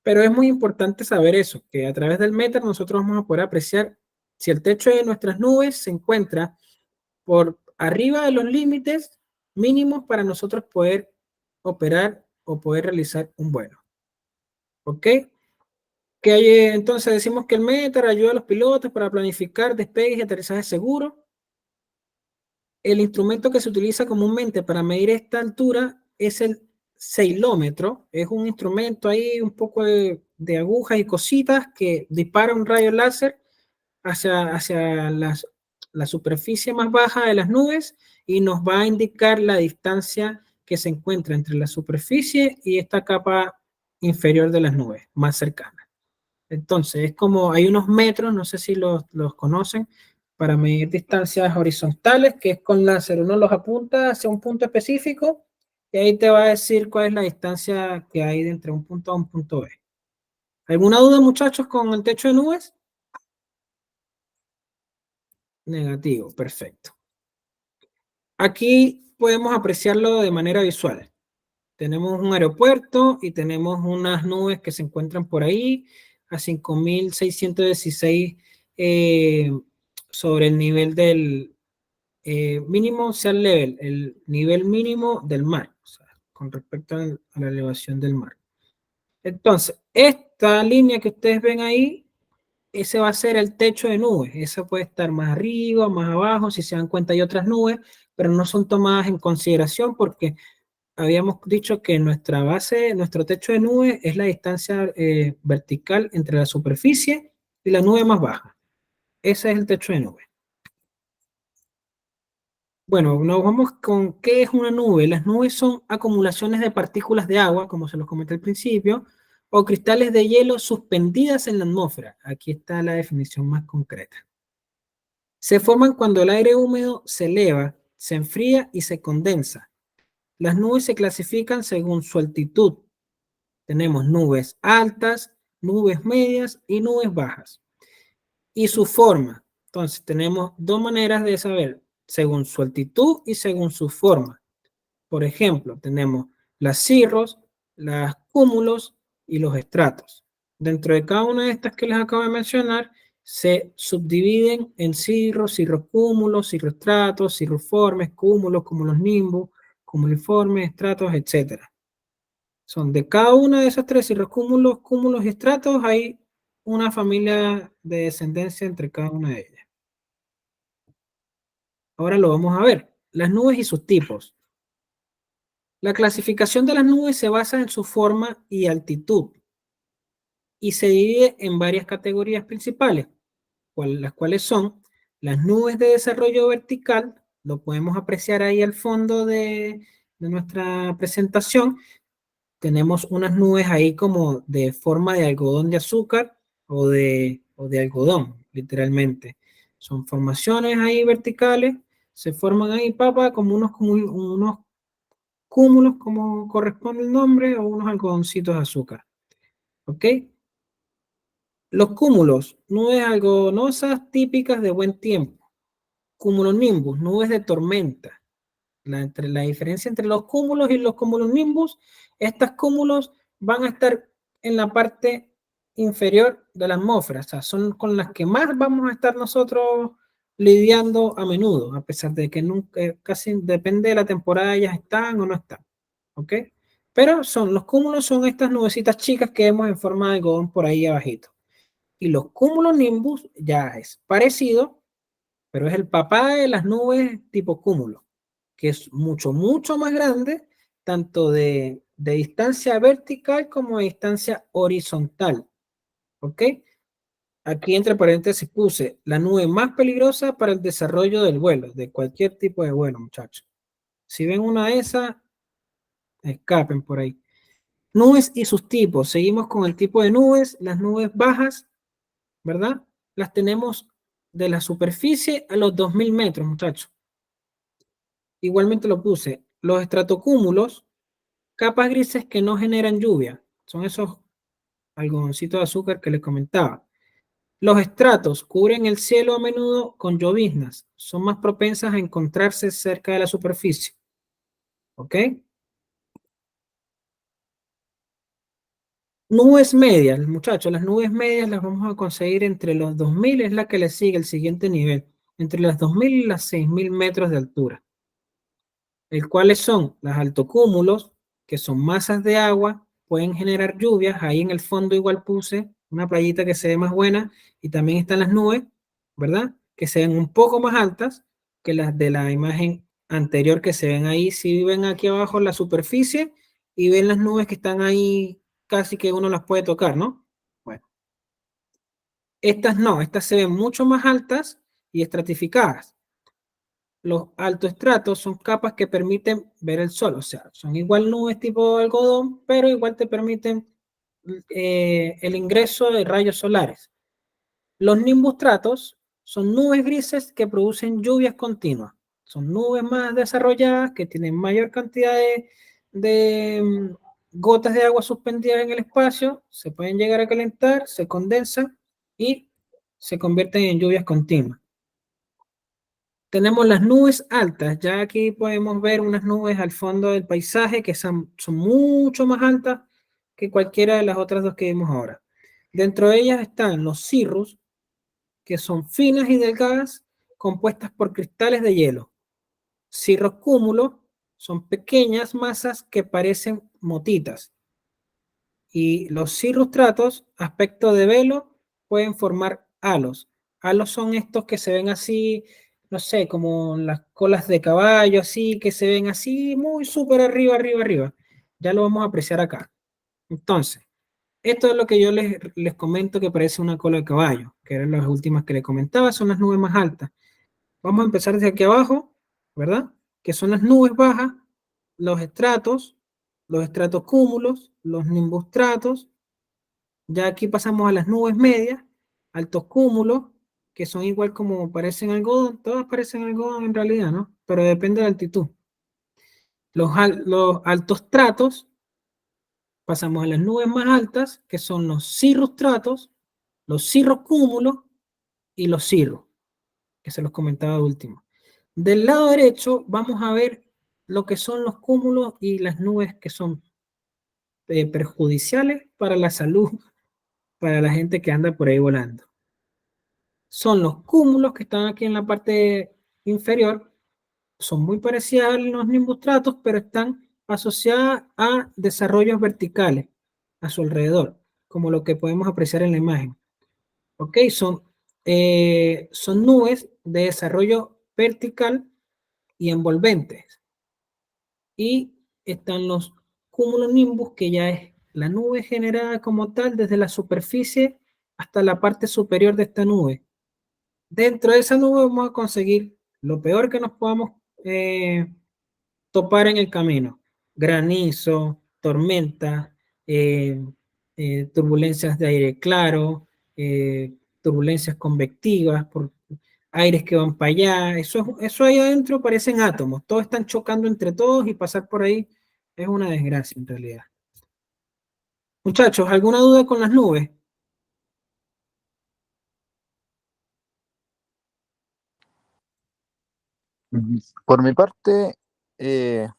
Pero es muy importante saber eso, que a través del METAR nosotros vamos a poder apreciar si el techo de nuestras nubes se encuentra por arriba de los límites mínimos para nosotros poder operar o poder realizar un vuelo. ¿Ok? Que hay, entonces decimos que el METAR ayuda a los pilotos para planificar despegues y aterrizajes seguros. El instrumento que se utiliza comúnmente para medir esta altura es el seilómetro. Es un instrumento ahí un poco de agujas y cositas que dispara un rayo láser hacia la superficie más baja de las nubes y nos va a indicar la distancia que se encuentra entre la superficie y esta capa inferior de las nubes, más cercana. Entonces, es como hay unos metros, no sé si los conocen, para medir distancias horizontales, que es con láser. Uno los apunta hacia un punto específico y ahí te va a decir cuál es la distancia que hay de entre un punto A a un punto B. ¿Alguna duda, muchachos, con el techo de nubes? Negativo, perfecto. Aquí podemos apreciarlo de manera visual. Tenemos un aeropuerto y tenemos unas nubes que se encuentran por ahí a 5.616 sobre el nivel del mínimo sea el level, el nivel mínimo del mar, o sea, con respecto a la elevación del mar. Entonces, esta línea que ustedes ven ahí, ese va a ser el techo de nubes. Eso puede estar más arriba, más abajo, si se dan cuenta hay otras nubes, pero no son tomadas en consideración porque habíamos dicho que nuestra base, nuestro techo de nube es la distancia vertical entre la superficie y la nube más baja. Ese es el techo de nube. Bueno, nos vamos con qué es una nube. Las nubes son acumulaciones de partículas de agua, como se los comenté al principio, o cristales de hielo suspendidas en la atmósfera. Aquí está la definición más concreta. Se forman cuando el aire húmedo se eleva, se enfría y se condensa. Las nubes se clasifican según su altitud. Tenemos nubes altas, nubes medias y nubes bajas. Y su forma. Entonces tenemos dos maneras de saber, según su altitud y según su forma. Por ejemplo, tenemos las cirros, los cúmulos y los estratos. Dentro de cada una de estas que les acabo de mencionar, se subdividen en cirros, cirrocúmulos, cirroestratos, cirroformes, cúmulos, cúmulos nimbus, cumuliformes, estratos, etc. Son de cada una de esas tres cirrocúmulos, cúmulos y estratos, hay una familia de descendencia entre cada una de ellas. Ahora lo vamos a ver. Las nubes y sus tipos. La clasificación de las nubes se basa en su forma y altitud y se divide en varias categorías principales, las cuales son las nubes de desarrollo vertical, lo podemos apreciar ahí al fondo de nuestra presentación. Tenemos unas nubes ahí como de forma de algodón de azúcar o de algodón, literalmente. Son formaciones ahí verticales, se forman ahí, papa, como unos cúmulos, como corresponde el nombre, o unos algodoncitos de azúcar. ¿Ok? Los cúmulos, nubes algodonosas típicas de buen tiempo. Cumulonimbus, nubes de tormenta. La diferencia entre los cúmulos y los cumulonimbus, estos cúmulos van a estar en la parte inferior de la atmósfera, o sea, son con las que más vamos a estar nosotros lidiando a menudo, a pesar de que nunca, casi depende de la temporada, ellas están o no están, ¿ok? Pero los cúmulos son estas nubecitas chicas que vemos en forma de algodón por ahí abajito. Y los cumulonimbus ya es parecido, pero es el papá de las nubes tipo cúmulo, que es mucho, mucho más grande, tanto de distancia vertical como de distancia horizontal. ¿Ok? Aquí entre paréntesis puse la nube más peligrosa para el desarrollo del vuelo, de cualquier tipo de vuelo, muchachos. Si ven una de esas, escapen por ahí. Nubes y sus tipos. Seguimos con el tipo de nubes. Las nubes bajas, ¿verdad? Las tenemos de la superficie a los 2000 metros, muchachos. Igualmente lo puse. Los estratocúmulos, capas grises que no generan lluvia. Son esos algodoncitos de azúcar que les comentaba. Los estratos cubren el cielo a menudo con lloviznas. Son más propensas a encontrarse cerca de la superficie. ¿Ok? Nubes medias, muchachos. Las nubes medias las vamos a conseguir entre los 2000, es la que le sigue el siguiente nivel. Entre las 2000 y las 6000 metros de altura. ¿Cuáles son? Los altocúmulos, que son masas de agua, pueden generar lluvias. Ahí en el fondo igual puse una playita que se ve más buena y también están las nubes, ¿verdad? Que se ven un poco más altas que las de la imagen anterior que se ven ahí. Si ven aquí abajo la superficie y ven las nubes que están ahí, casi que uno las puede tocar, ¿no? Bueno, estas no, estas se ven mucho más altas y estratificadas. Los altoestratos son capas que permiten ver el sol, o sea, son igual nubes tipo algodón, pero igual te permiten el ingreso de rayos solares. Los nimbostratos son nubes grises que producen lluvias continuas. Son nubes más desarrolladas que tienen mayor cantidad de gotas de agua suspendidas en el espacio, se pueden llegar a calentar, se condensan y se convierten en lluvias continuas. Tenemos las nubes altas, ya aquí podemos ver unas nubes al fondo del paisaje que son mucho más altas que cualquiera de las otras dos que vimos ahora. Dentro de ellas están los cirrus, que son finas y delgadas, compuestas por cristales de hielo. Cirrocúmulos son pequeñas masas que parecen motitas. Y los cirrostratos, aspecto de velo, pueden formar halos. Halos son estos que se ven así, no sé, como las colas de caballo, así, que se ven así, muy súper arriba, arriba, arriba. Ya lo vamos a apreciar acá. Entonces, esto es lo que yo les comento que parece una cola de caballo, que eran las últimas que les comentaba, son las nubes más altas. Vamos a empezar desde aquí abajo, ¿verdad? Que son las nubes bajas, los estratocúmulos, los nimbostratos. Ya aquí pasamos a las nubes medias, altos cúmulos, que son igual como parecen algodón, todas parecen algodón en realidad, ¿no? Pero depende de la altitud. Los altos stratos, pasamos a las nubes más altas, que son los cirrostratos, los cirrocúmulos y los cirros, que se los comentaba de último. Del lado derecho vamos a ver lo que son los cúmulos y las nubes que son perjudiciales para la salud, para la gente que anda por ahí volando. Son los cúmulos que están aquí en la parte inferior, son muy parecidas a los nimbostratos, pero están asociadas a desarrollos verticales a su alrededor, como lo que podemos apreciar en la imagen. ¿Ok? Son nubes de desarrollo vertical y envolventes. Y están los cumulonimbus, que ya es la nube generada como tal desde la superficie hasta la parte superior de esta nube. Dentro de esa nube vamos a conseguir lo peor que nos podamos topar en el camino. Granizo, tormenta, turbulencias de aire claro, turbulencias convectivas, aires que van para allá, eso ahí adentro parecen átomos, todos están chocando entre todos y pasar por ahí es una desgracia en realidad. Muchachos, ¿alguna duda con las nubes? Por mi parte, eh,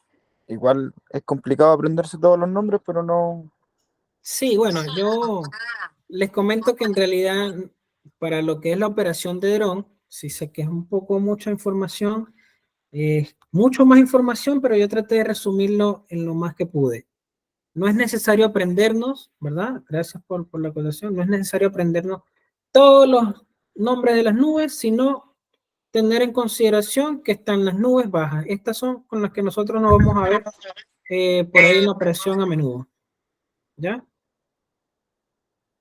igual es complicado aprenderse todos los nombres, pero no. Sí, bueno, yo les comento que en realidad para lo que es la operación de dron, sí sé que es un poco mucha información, mucho más información, pero yo traté de resumirlo en lo más que pude. No es necesario aprendernos, ¿verdad? Gracias por la acotación. No es necesario aprendernos todos los nombres de las nubes, sino tener en consideración que están las nubes bajas. Estas son con las que nosotros nos vamos a ver por ahí en la operación a menudo, ¿ya?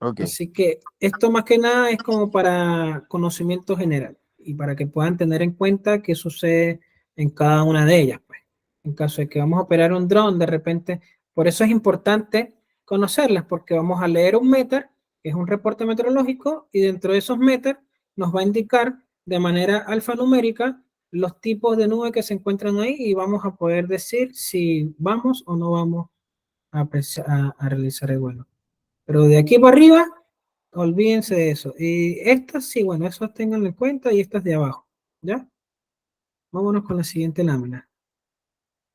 Ok, Así que esto más que nada es como para conocimiento general y para que puedan tener en cuenta qué sucede en cada una de ellas, pues. En caso de que vamos a operar un dron, de repente, por eso es importante conocerlas, porque vamos a leer un METAR, que es un reporte meteorológico, y dentro de esos METAR nos va a indicar de manera alfanumérica los tipos de nube que se encuentran ahí y vamos a poder decir si vamos o no vamos a realizar el vuelo. Pero de aquí para arriba, olvídense de eso. Y estas sí, bueno, eso tenganlo en cuenta y estas de abajo, ¿ya? Vámonos con la siguiente lámina.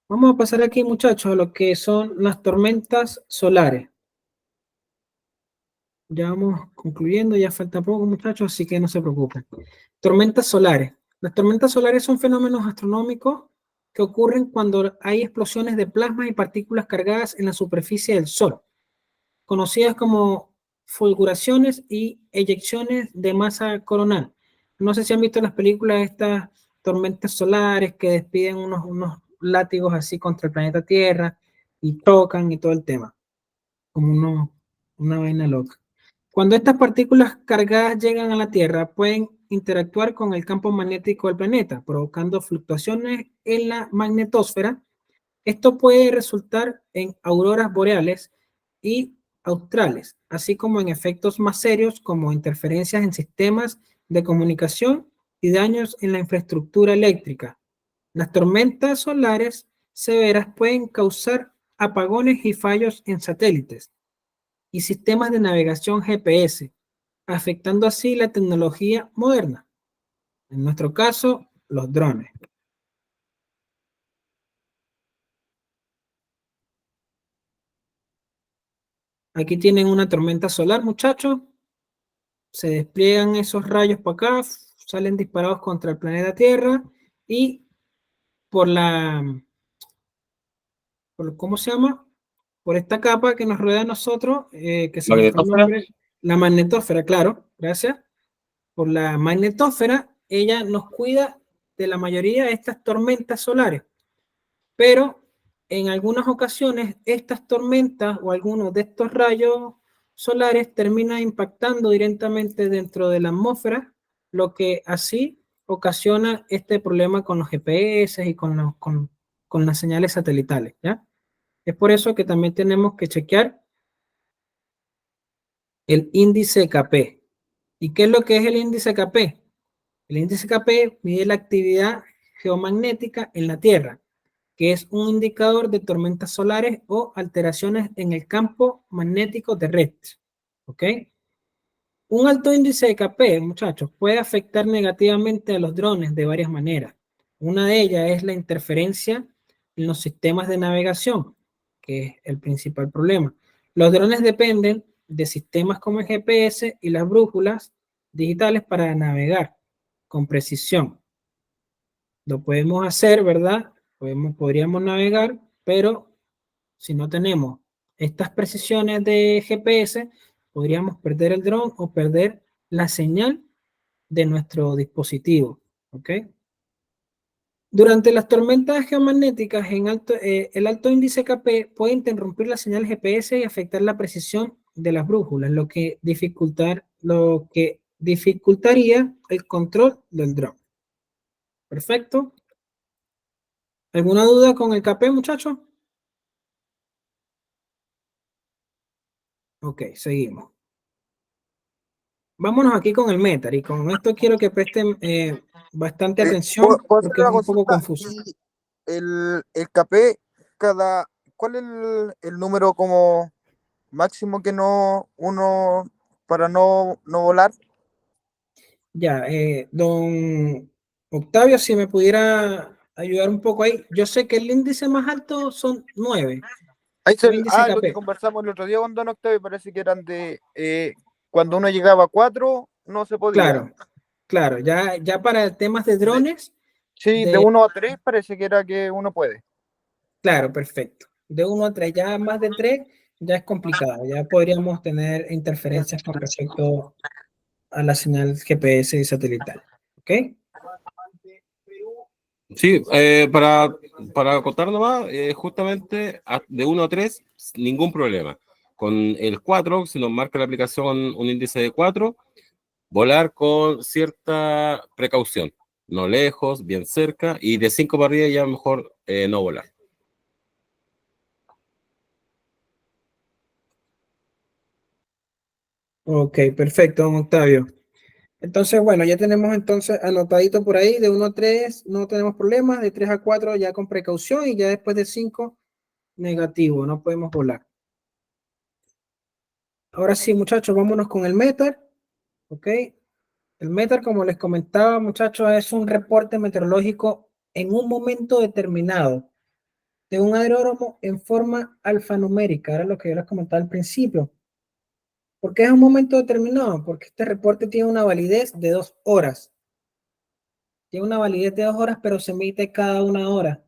Vamos a pasar aquí, muchachos, a lo que son las tormentas solares. Ya vamos concluyendo, ya falta poco, muchachos, así que no se preocupen. Tormentas solares. Las tormentas solares son fenómenos astronómicos que ocurren cuando hay explosiones de plasma y partículas cargadas en la superficie del Sol, conocidas como fulguraciones y eyecciones de masa coronal. No sé si han visto las películas de estas tormentas solares que despiden unos látigos así contra el planeta Tierra y tocan y todo el tema, como una vaina loca. Cuando estas partículas cargadas llegan a la Tierra, pueden interactuar con el campo magnético del planeta, provocando fluctuaciones en la magnetosfera. Esto puede resultar en auroras boreales y australes, así como en efectos más serios como interferencias en sistemas de comunicación y daños en la infraestructura eléctrica. Las tormentas solares severas pueden causar apagones y fallos en satélites y sistemas de navegación GPS, afectando así la tecnología moderna. En nuestro caso, los drones. Aquí tienen una tormenta solar, muchachos. Se despliegan esos rayos para acá, salen disparados contra el planeta Tierra y por ¿cómo se llama? Por esta capa que nos rodea a nosotros, que se me fue el Magnetosfera. nombre, la magnetosfera, claro, gracias. Por la magnetosfera, ella nos cuida de la mayoría de estas tormentas solares, pero en algunas ocasiones estas tormentas o algunos de estos rayos solares terminan impactando directamente dentro de la atmósfera, lo que así ocasiona este problema con los GPS y con las señales satelitales, ¿ya? Es por eso que también tenemos que chequear el índice KP. ¿Y qué es lo que es el índice KP? El índice KP mide la actividad geomagnética en la Tierra, que es un indicador de tormentas solares o alteraciones en el campo magnético terrestre. ¿Ok? Un alto índice de KP, muchachos, puede afectar negativamente a los drones de varias maneras. Una de ellas es la interferencia en los sistemas de navegación, que es el principal problema. Los drones dependen de sistemas como el GPS y las brújulas digitales para navegar con precisión. Lo podemos hacer, ¿verdad? Podríamos navegar, pero si no tenemos estas precisiones de GPS, podríamos perder el dron o perder la señal de nuestro dispositivo. ¿Ok? Durante las tormentas geomagnéticas, el alto índice KP puede interrumpir la señal GPS y afectar la precisión de las brújulas, lo que dificultaría el control del dron. Perfecto. ¿Alguna duda con el KP, muchachos? Ok, seguimos. Vámonos aquí con el Metar y con esto quiero que presten bastante ¿Puedo, atención puedo hacerle porque es una un poco consulta? confuso. Y el KP, ¿cuál es el número como máximo que no uno para no volar? Ya, don Octavio, si me pudiera ayudar un poco ahí. Yo sé que el índice más alto son 9, Ahí un índice lo que KP. conversamos el otro día con Don Octavio, parece que eran cuando uno llegaba a 4, no se podía. Claro, claro, ya para temas de De, drones, sí, de de, 1 a 3 parece que era que uno puede. claro, perfecto. De 1 a 3, ya más de 3 ya es complicado, ya podríamos tener interferencias con respecto a la señal GPS y satelital. ¿Ok? Sí, para contar nomás, justamente de 1 a 3, ningún problema. Con el 4, si nos marca la aplicación un índice de 4, volar con cierta precaución, no lejos, bien cerca, y de 5 para arriba ya mejor no volar. Ok, perfecto, don Octavio. Entonces, bueno, ya tenemos entonces anotadito por ahí, de 1 a 3 no tenemos problemas, de 3 a 4 ya con precaución y ya después de 5 negativo, no podemos volar. Ahora sí, muchachos, vámonos con el METAR, ¿ok? El METAR, como les comentaba, muchachos, es un reporte meteorológico en un momento determinado de un aeródromo en forma alfanumérica, era lo que yo les comentaba al principio. ¿Por qué es un momento determinado? Porque este reporte tiene una validez de 2 horas. Tiene una validez de 2 horas, pero se emite cada 1 hora.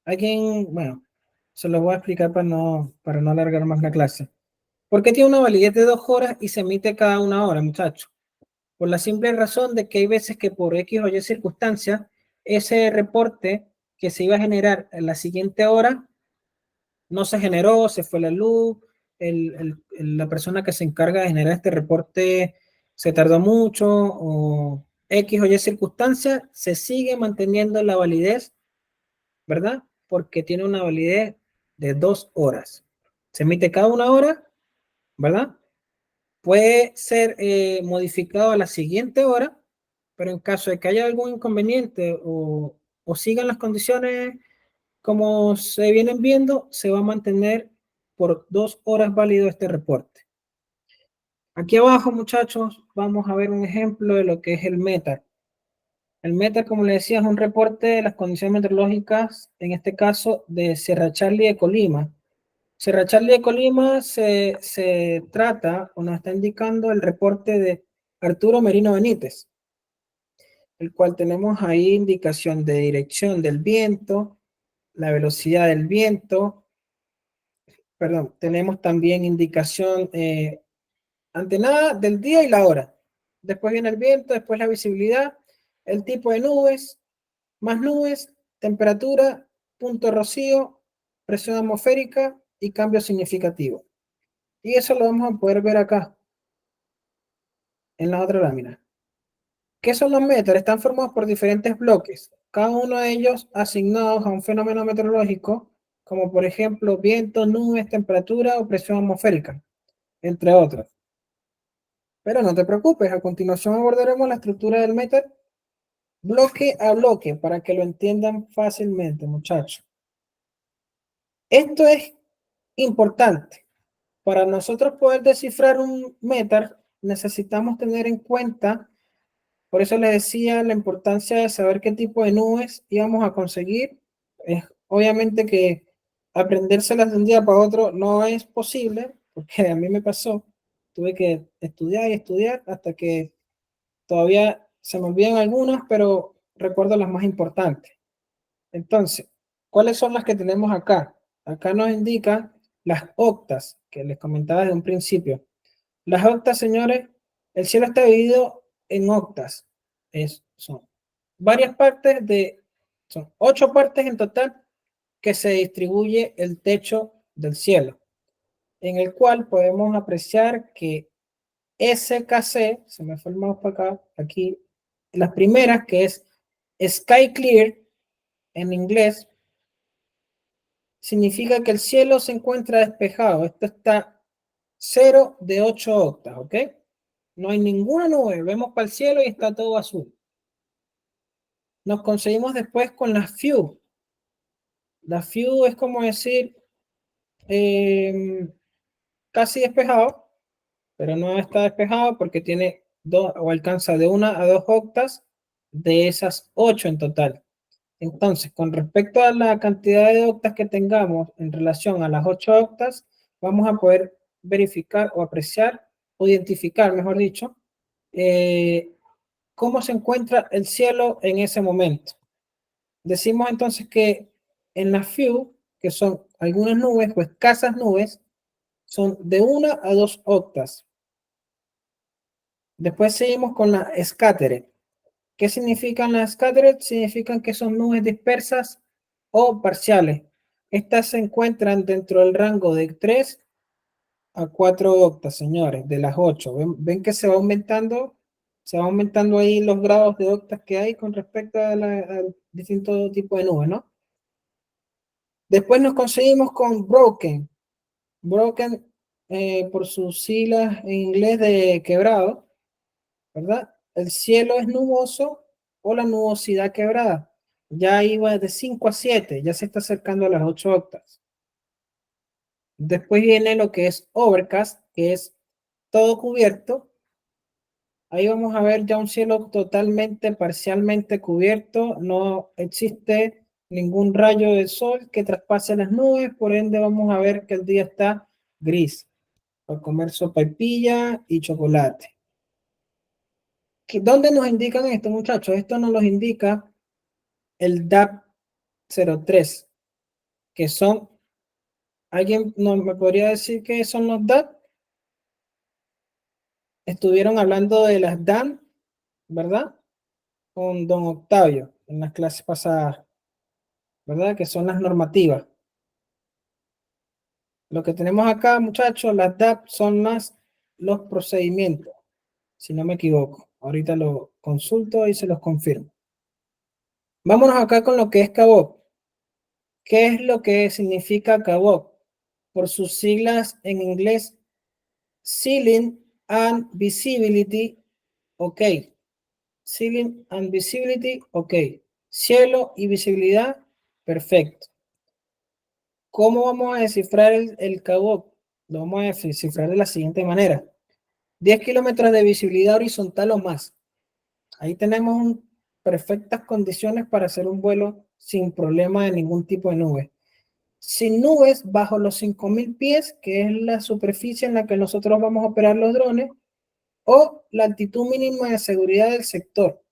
Alguien, bueno, se lo voy a explicar para no alargar más la clase. ¿Por qué tiene una validez de 2 horas y se emite cada 1 hora, muchachos? Por la simple razón de que hay veces que por X o Y circunstancias, ese reporte que se iba a generar en la siguiente hora no se generó, se fue la luz, la persona que se encarga de generar este reporte se tardó mucho o X o Y circunstancias, se sigue manteniendo la validez, ¿verdad? Porque tiene una validez de 2 horas. Se emite cada 1 hora, ¿verdad? Puede ser modificado a la siguiente hora, pero en caso de que haya algún inconveniente o sigan las condiciones como se vienen viendo, se va a mantener por 2 horas válido este reporte. Aquí abajo, muchachos, vamos a ver un ejemplo de lo que es el METAR. El METAR, como les decía, es un reporte de las condiciones meteorológicas, en este caso de Sierra Charlie de Colima. Sierra Charlie de Colima se trata o nos está indicando el reporte de Arturo Merino Benítez, el cual tenemos ahí indicación de dirección del viento, la velocidad del viento, perdón, tenemos también indicación antenada del día y la hora. Después viene el viento, después la visibilidad, el tipo de nubes, más nubes, temperatura, punto de rocío, presión atmosférica y cambio significativo. Y eso lo vamos a poder ver acá, en la otra lámina. ¿Qué son los métodos? Están formados por diferentes bloques, cada uno de ellos asignados a un fenómeno meteorológico, como por ejemplo viento, nubes, temperatura o presión atmosférica, entre otros. Pero no te preocupes, a continuación abordaremos la estructura del método bloque a bloque para que lo entiendan fácilmente, muchachos. Esto es importante. Para nosotros poder descifrar un METAR, necesitamos tener en cuenta, por eso les decía la importancia de saber qué tipo de nubes íbamos a conseguir. Obviamente que aprendérselas de un día para otro no es posible, porque a mí me pasó. Tuve que estudiar y estudiar hasta que todavía se me olvidan algunas, pero recuerdo las más importantes. Entonces, ¿cuáles son las que tenemos acá? Acá nos indican las octas que les comentaba desde un principio. Las octas, señores, el cielo está dividido en octas. Son varias partes son 8 partes en total que se distribuye el techo del cielo, en el cual podemos apreciar que SKC, se me fue el mouse para acá, aquí, las primeras que es Sky Clear en inglés, significa que el cielo se encuentra despejado. Esto está 0 de 8 octas, ¿ok? No hay ninguna nube. Vemos para el cielo y está todo azul. Nos conseguimos después con la few. La few es como decir casi despejado, pero no está despejado porque tiene dos o alcanza de 1 a 2 octas de esas 8 en total. Entonces, con respecto a la cantidad de octas que tengamos en relación a las 8 octas, vamos a poder verificar o apreciar o identificar, mejor dicho, cómo se encuentra el cielo en ese momento. Decimos entonces que en la few, que son algunas nubes o escasas nubes, son de 1 a 2 octas. Después seguimos con la scattered. ¿Qué significan las scattered? Significan que son nubes dispersas o parciales. Estas se encuentran dentro del rango de 3 a 4 octas, señores, de las 8. ¿Ven que se va aumentando ahí los grados de octas que hay con respecto a distintos tipos de nubes, ¿no? Después nos conseguimos con broken. Broken, por sus siglas en inglés de quebrado, ¿verdad? El cielo es nuboso o la nubosidad quebrada. Ya iba de 5 a 7, ya se está acercando a las 8 octas. Después viene lo que es overcast, que es todo cubierto. Ahí vamos a ver ya un cielo totalmente, parcialmente cubierto. No existe ningún rayo de sol que traspase las nubes, por ende vamos a ver que el día está gris. Para comer sopaipilla y chocolate. ¿Dónde nos indican esto, muchachos? Esto nos los indica el DAP 03, que son, ¿alguien me podría decir qué son los DAP? Estuvieron hablando de las DAN, ¿verdad? Con don Octavio en las clases pasadas, ¿verdad? Que son las normativas. Lo que tenemos acá, muchachos, las DAP son los procedimientos, si no me equivoco. Ahorita lo consulto y se los confirmo. Vámonos acá con lo que es CABOC. ¿Qué es lo que significa CABOC? Por sus siglas en inglés, Ceiling and Visibility, ok. Ceiling and Visibility, ok. Cielo y visibilidad, perfecto. ¿Cómo vamos a descifrar el CABOC? Lo vamos a descifrar de la siguiente manera. 10 kilómetros de visibilidad horizontal o más. Ahí tenemos perfectas condiciones para hacer un vuelo sin problema de ningún tipo de nube. Sin nubes bajo los 5.000 pies, que es la superficie en la que nosotros vamos a operar los drones, o la altitud mínima de seguridad del sector.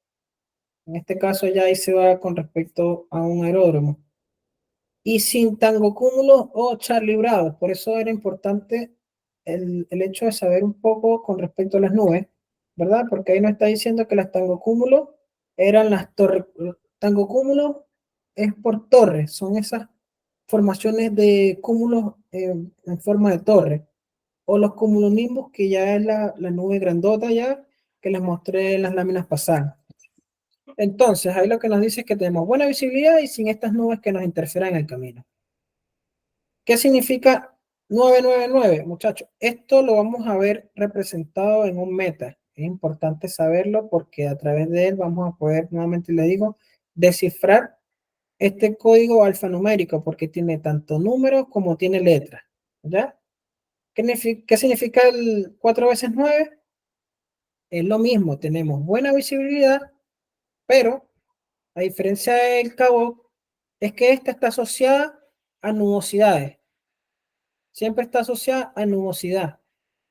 En este caso ya ahí se va con respecto a un aeródromo. Y sin tango cúmulo o Charlie Bravo. Por eso era importante el hecho de saber un poco con respecto a las nubes, ¿verdad? Porque ahí nos está diciendo que las tango cúmulo eran las torres. Tango cúmulo es por torres, son esas formaciones de cúmulos en forma de torre, o los cumulonimbus, que ya es la nube grandota ya, que les mostré en las láminas pasadas. Entonces, ahí lo que nos dice es que tenemos buena visibilidad y sin estas nubes que nos interfieran en el camino. ¿Qué significa 999, muchachos? Esto lo vamos a ver representado en un meta. Es importante saberlo porque a través de él vamos a poder, nuevamente le digo, descifrar este código alfanumérico porque tiene tanto números como tiene letras. ¿Ya? ¿Qué significa el 4 veces 9? Es lo mismo, tenemos buena visibilidad, pero a diferencia del cabo, es que esta está asociada a nubosidades. Siempre está asociada a nubosidad.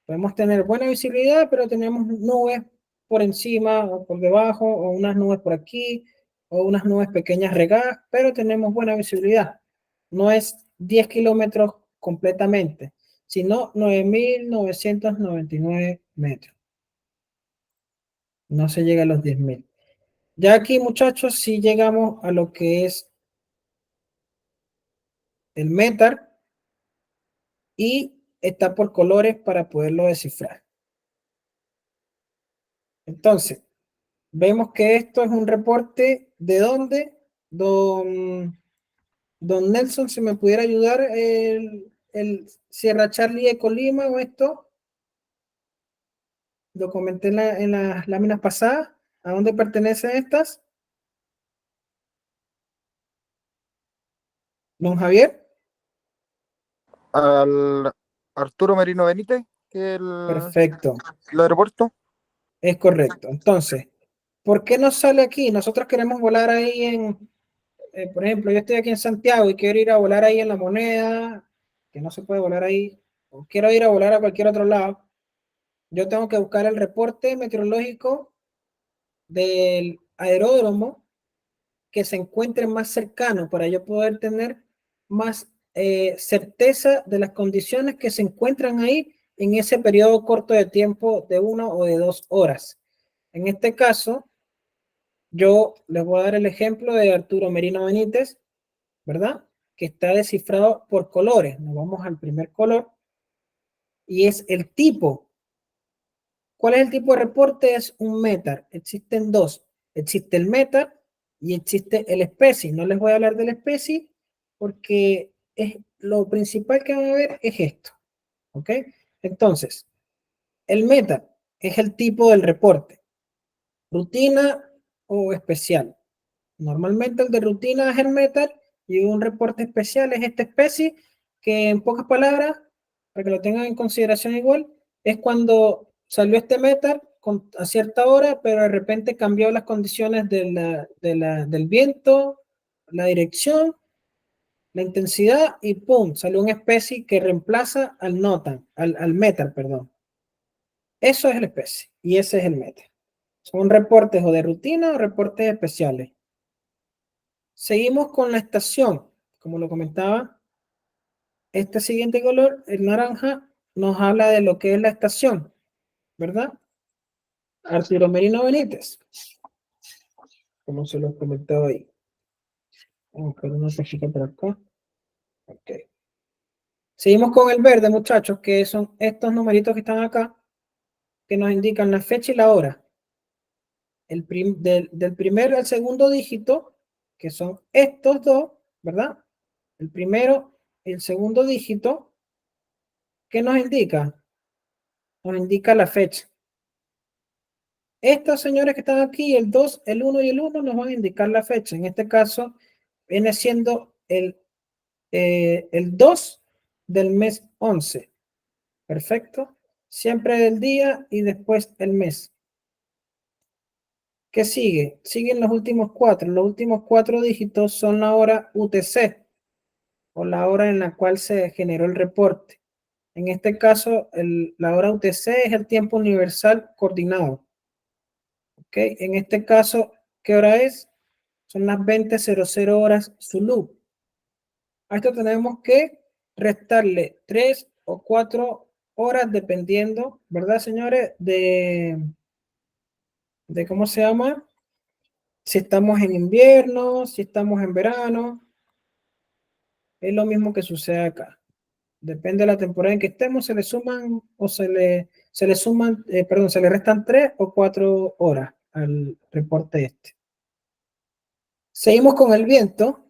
Podemos tener buena visibilidad, pero tenemos nubes por encima o por debajo, o unas nubes por aquí, o unas nubes pequeñas regadas, pero tenemos buena visibilidad. No es 10 kilómetros completamente, sino 9.999 metros. No se llega a los 10.000. Ya aquí, muchachos, sí llegamos a lo que es el METAR y está por colores para poderlo descifrar. Entonces, vemos que esto es un reporte de dónde, don Nelson, si me pudiera ayudar, el Sierra Charlie de Colima o esto. lo comenté en las láminas pasadas. ¿A dónde pertenecen estas? Don Javier. Al Arturo Merino Benítez, que es Perfecto, el aeropuerto. es correcto. Entonces, ¿por qué no sale aquí? Nosotros queremos volar ahí por ejemplo, yo estoy aquí en Santiago y quiero ir a volar ahí en La Moneda, que no se puede volar ahí, o quiero ir a volar a cualquier otro lado. Yo tengo que buscar el reporte meteorológico del aeródromo que se encuentre más cercano para yo poder tener más certeza de las condiciones que se encuentran ahí en ese periodo corto de tiempo de 1 o de 2 horas. En este caso, yo les voy a dar el ejemplo de Arturo Merino Benítez, ¿verdad? Que está descifrado por colores. Nos vamos al primer color y es el tipo. ¿Cuál es el tipo de reporte? Es un METAR. Existen dos. Existe el METAR y existe el SPECI. No les voy a hablar del SPECI porque lo principal que van a ver es esto. ¿Ok? Entonces, el METAR es el tipo del reporte. Rutina o especial. Normalmente el de rutina es el METAR y un reporte especial es este SPECI, que en pocas palabras, para que lo tengan en consideración igual, es cuando salió este METAR a cierta hora, pero de repente cambió las condiciones del viento, la dirección, la intensidad y ¡pum! Salió un SPECI que reemplaza al NOTAM, al METAR, perdón. Eso es el SPECI y ese es el METAR. Son reportes o de rutina o reportes especiales. Seguimos con la estación. Como lo comentaba, este siguiente color, el naranja, nos habla de lo que es la estación, ¿verdad? Arturo Merino Benítez, como se los comentaba ahí. Vamos a buscar una cosita por acá. Ok. Seguimos con el verde, muchachos, que son estos numeritos que están acá, que nos indican la fecha y la hora. Del primero al segundo dígito, que son estos dos, ¿verdad? El primero y el segundo dígito, ¿qué nos indica? Nos indica la fecha. Estos señores que están aquí, el 2, el 1 y el 1, nos van a indicar la fecha. En este caso, viene siendo el 2 del mes 11. Perfecto. Siempre el día y después el mes. ¿Qué sigue? Siguen los últimos 4. Los últimos 4 dígitos son la hora UTC o la hora en la cual se generó el reporte. En este caso, la hora UTC es el tiempo universal coordinado. ¿Ok? En este caso, ¿qué hora es? Son las 20:00 horas Zulu. A esto tenemos que restarle 3 o 4 horas dependiendo, ¿verdad, señores? De cómo se llama, si estamos en invierno, si estamos en verano. Es lo mismo que sucede acá. Depende de la temporada en que estemos, se le suman o se le suman, perdón, se le restan 3 o 4 horas al reporte este. Seguimos con el viento.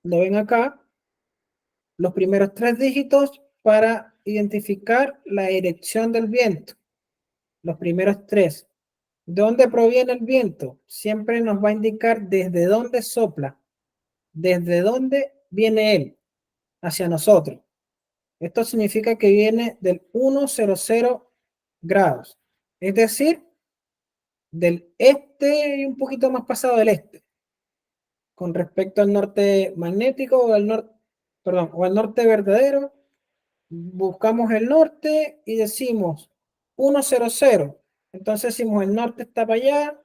Lo ven acá. Los primeros 3 dígitos para identificar la dirección del viento. Los primeros 3. ¿De dónde proviene el viento? Siempre nos va a indicar desde dónde sopla, desde dónde viene él, hacia nosotros. Esto significa que viene del 100 grados, es decir, del este y un poquito más pasado del este, con respecto al norte magnético o al norte, perdón, o al norte verdadero. Buscamos el norte y decimos 100. Entonces decimos el norte está para allá,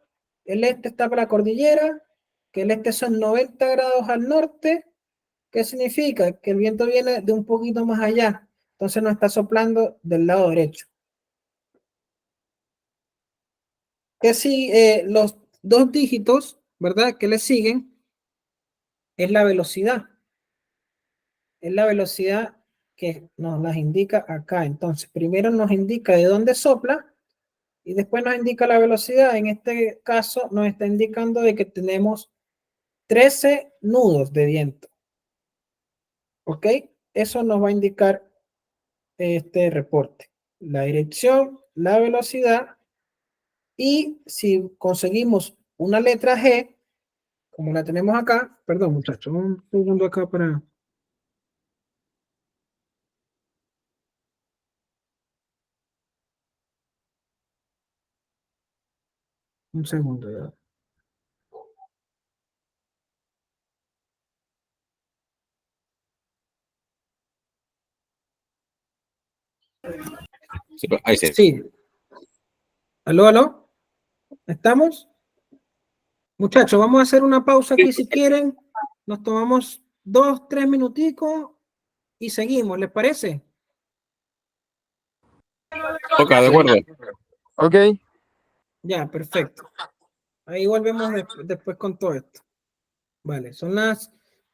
el este está para la cordillera, que el este son 90 grados al norte. ¿Qué significa? Que el viento viene de un poquito más allá, entonces nos está soplando del lado derecho. Que si los 2 dígitos, ¿verdad? Que le siguen es la velocidad. Es la velocidad que nos las indica acá. Entonces, primero nos indica de dónde sopla y después nos indica la velocidad. En este caso nos está indicando de que tenemos 13 nudos de viento. ¿Ok? Eso nos va a indicar este reporte. La dirección, la velocidad, y si conseguimos una letra G, como la tenemos acá, perdón muchachos, un segundo acá para... Un segundo, ya. Sí, pues, ahí sí. Sí. ¿Aló, aló? ¿Estamos? Muchachos, vamos a hacer una pausa aquí si quieren. Nos tomamos 2, 3 minuticos y seguimos, ¿les parece? Ok, de acuerdo. Ok, Ya, perfecto. Ahí volvemos después con todo esto. Vale, son las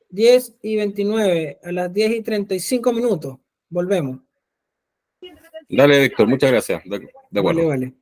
10:29, a las 10:35 minutos. Volvemos. Dale, Víctor, muchas gracias. De Vale, acuerdo. vale.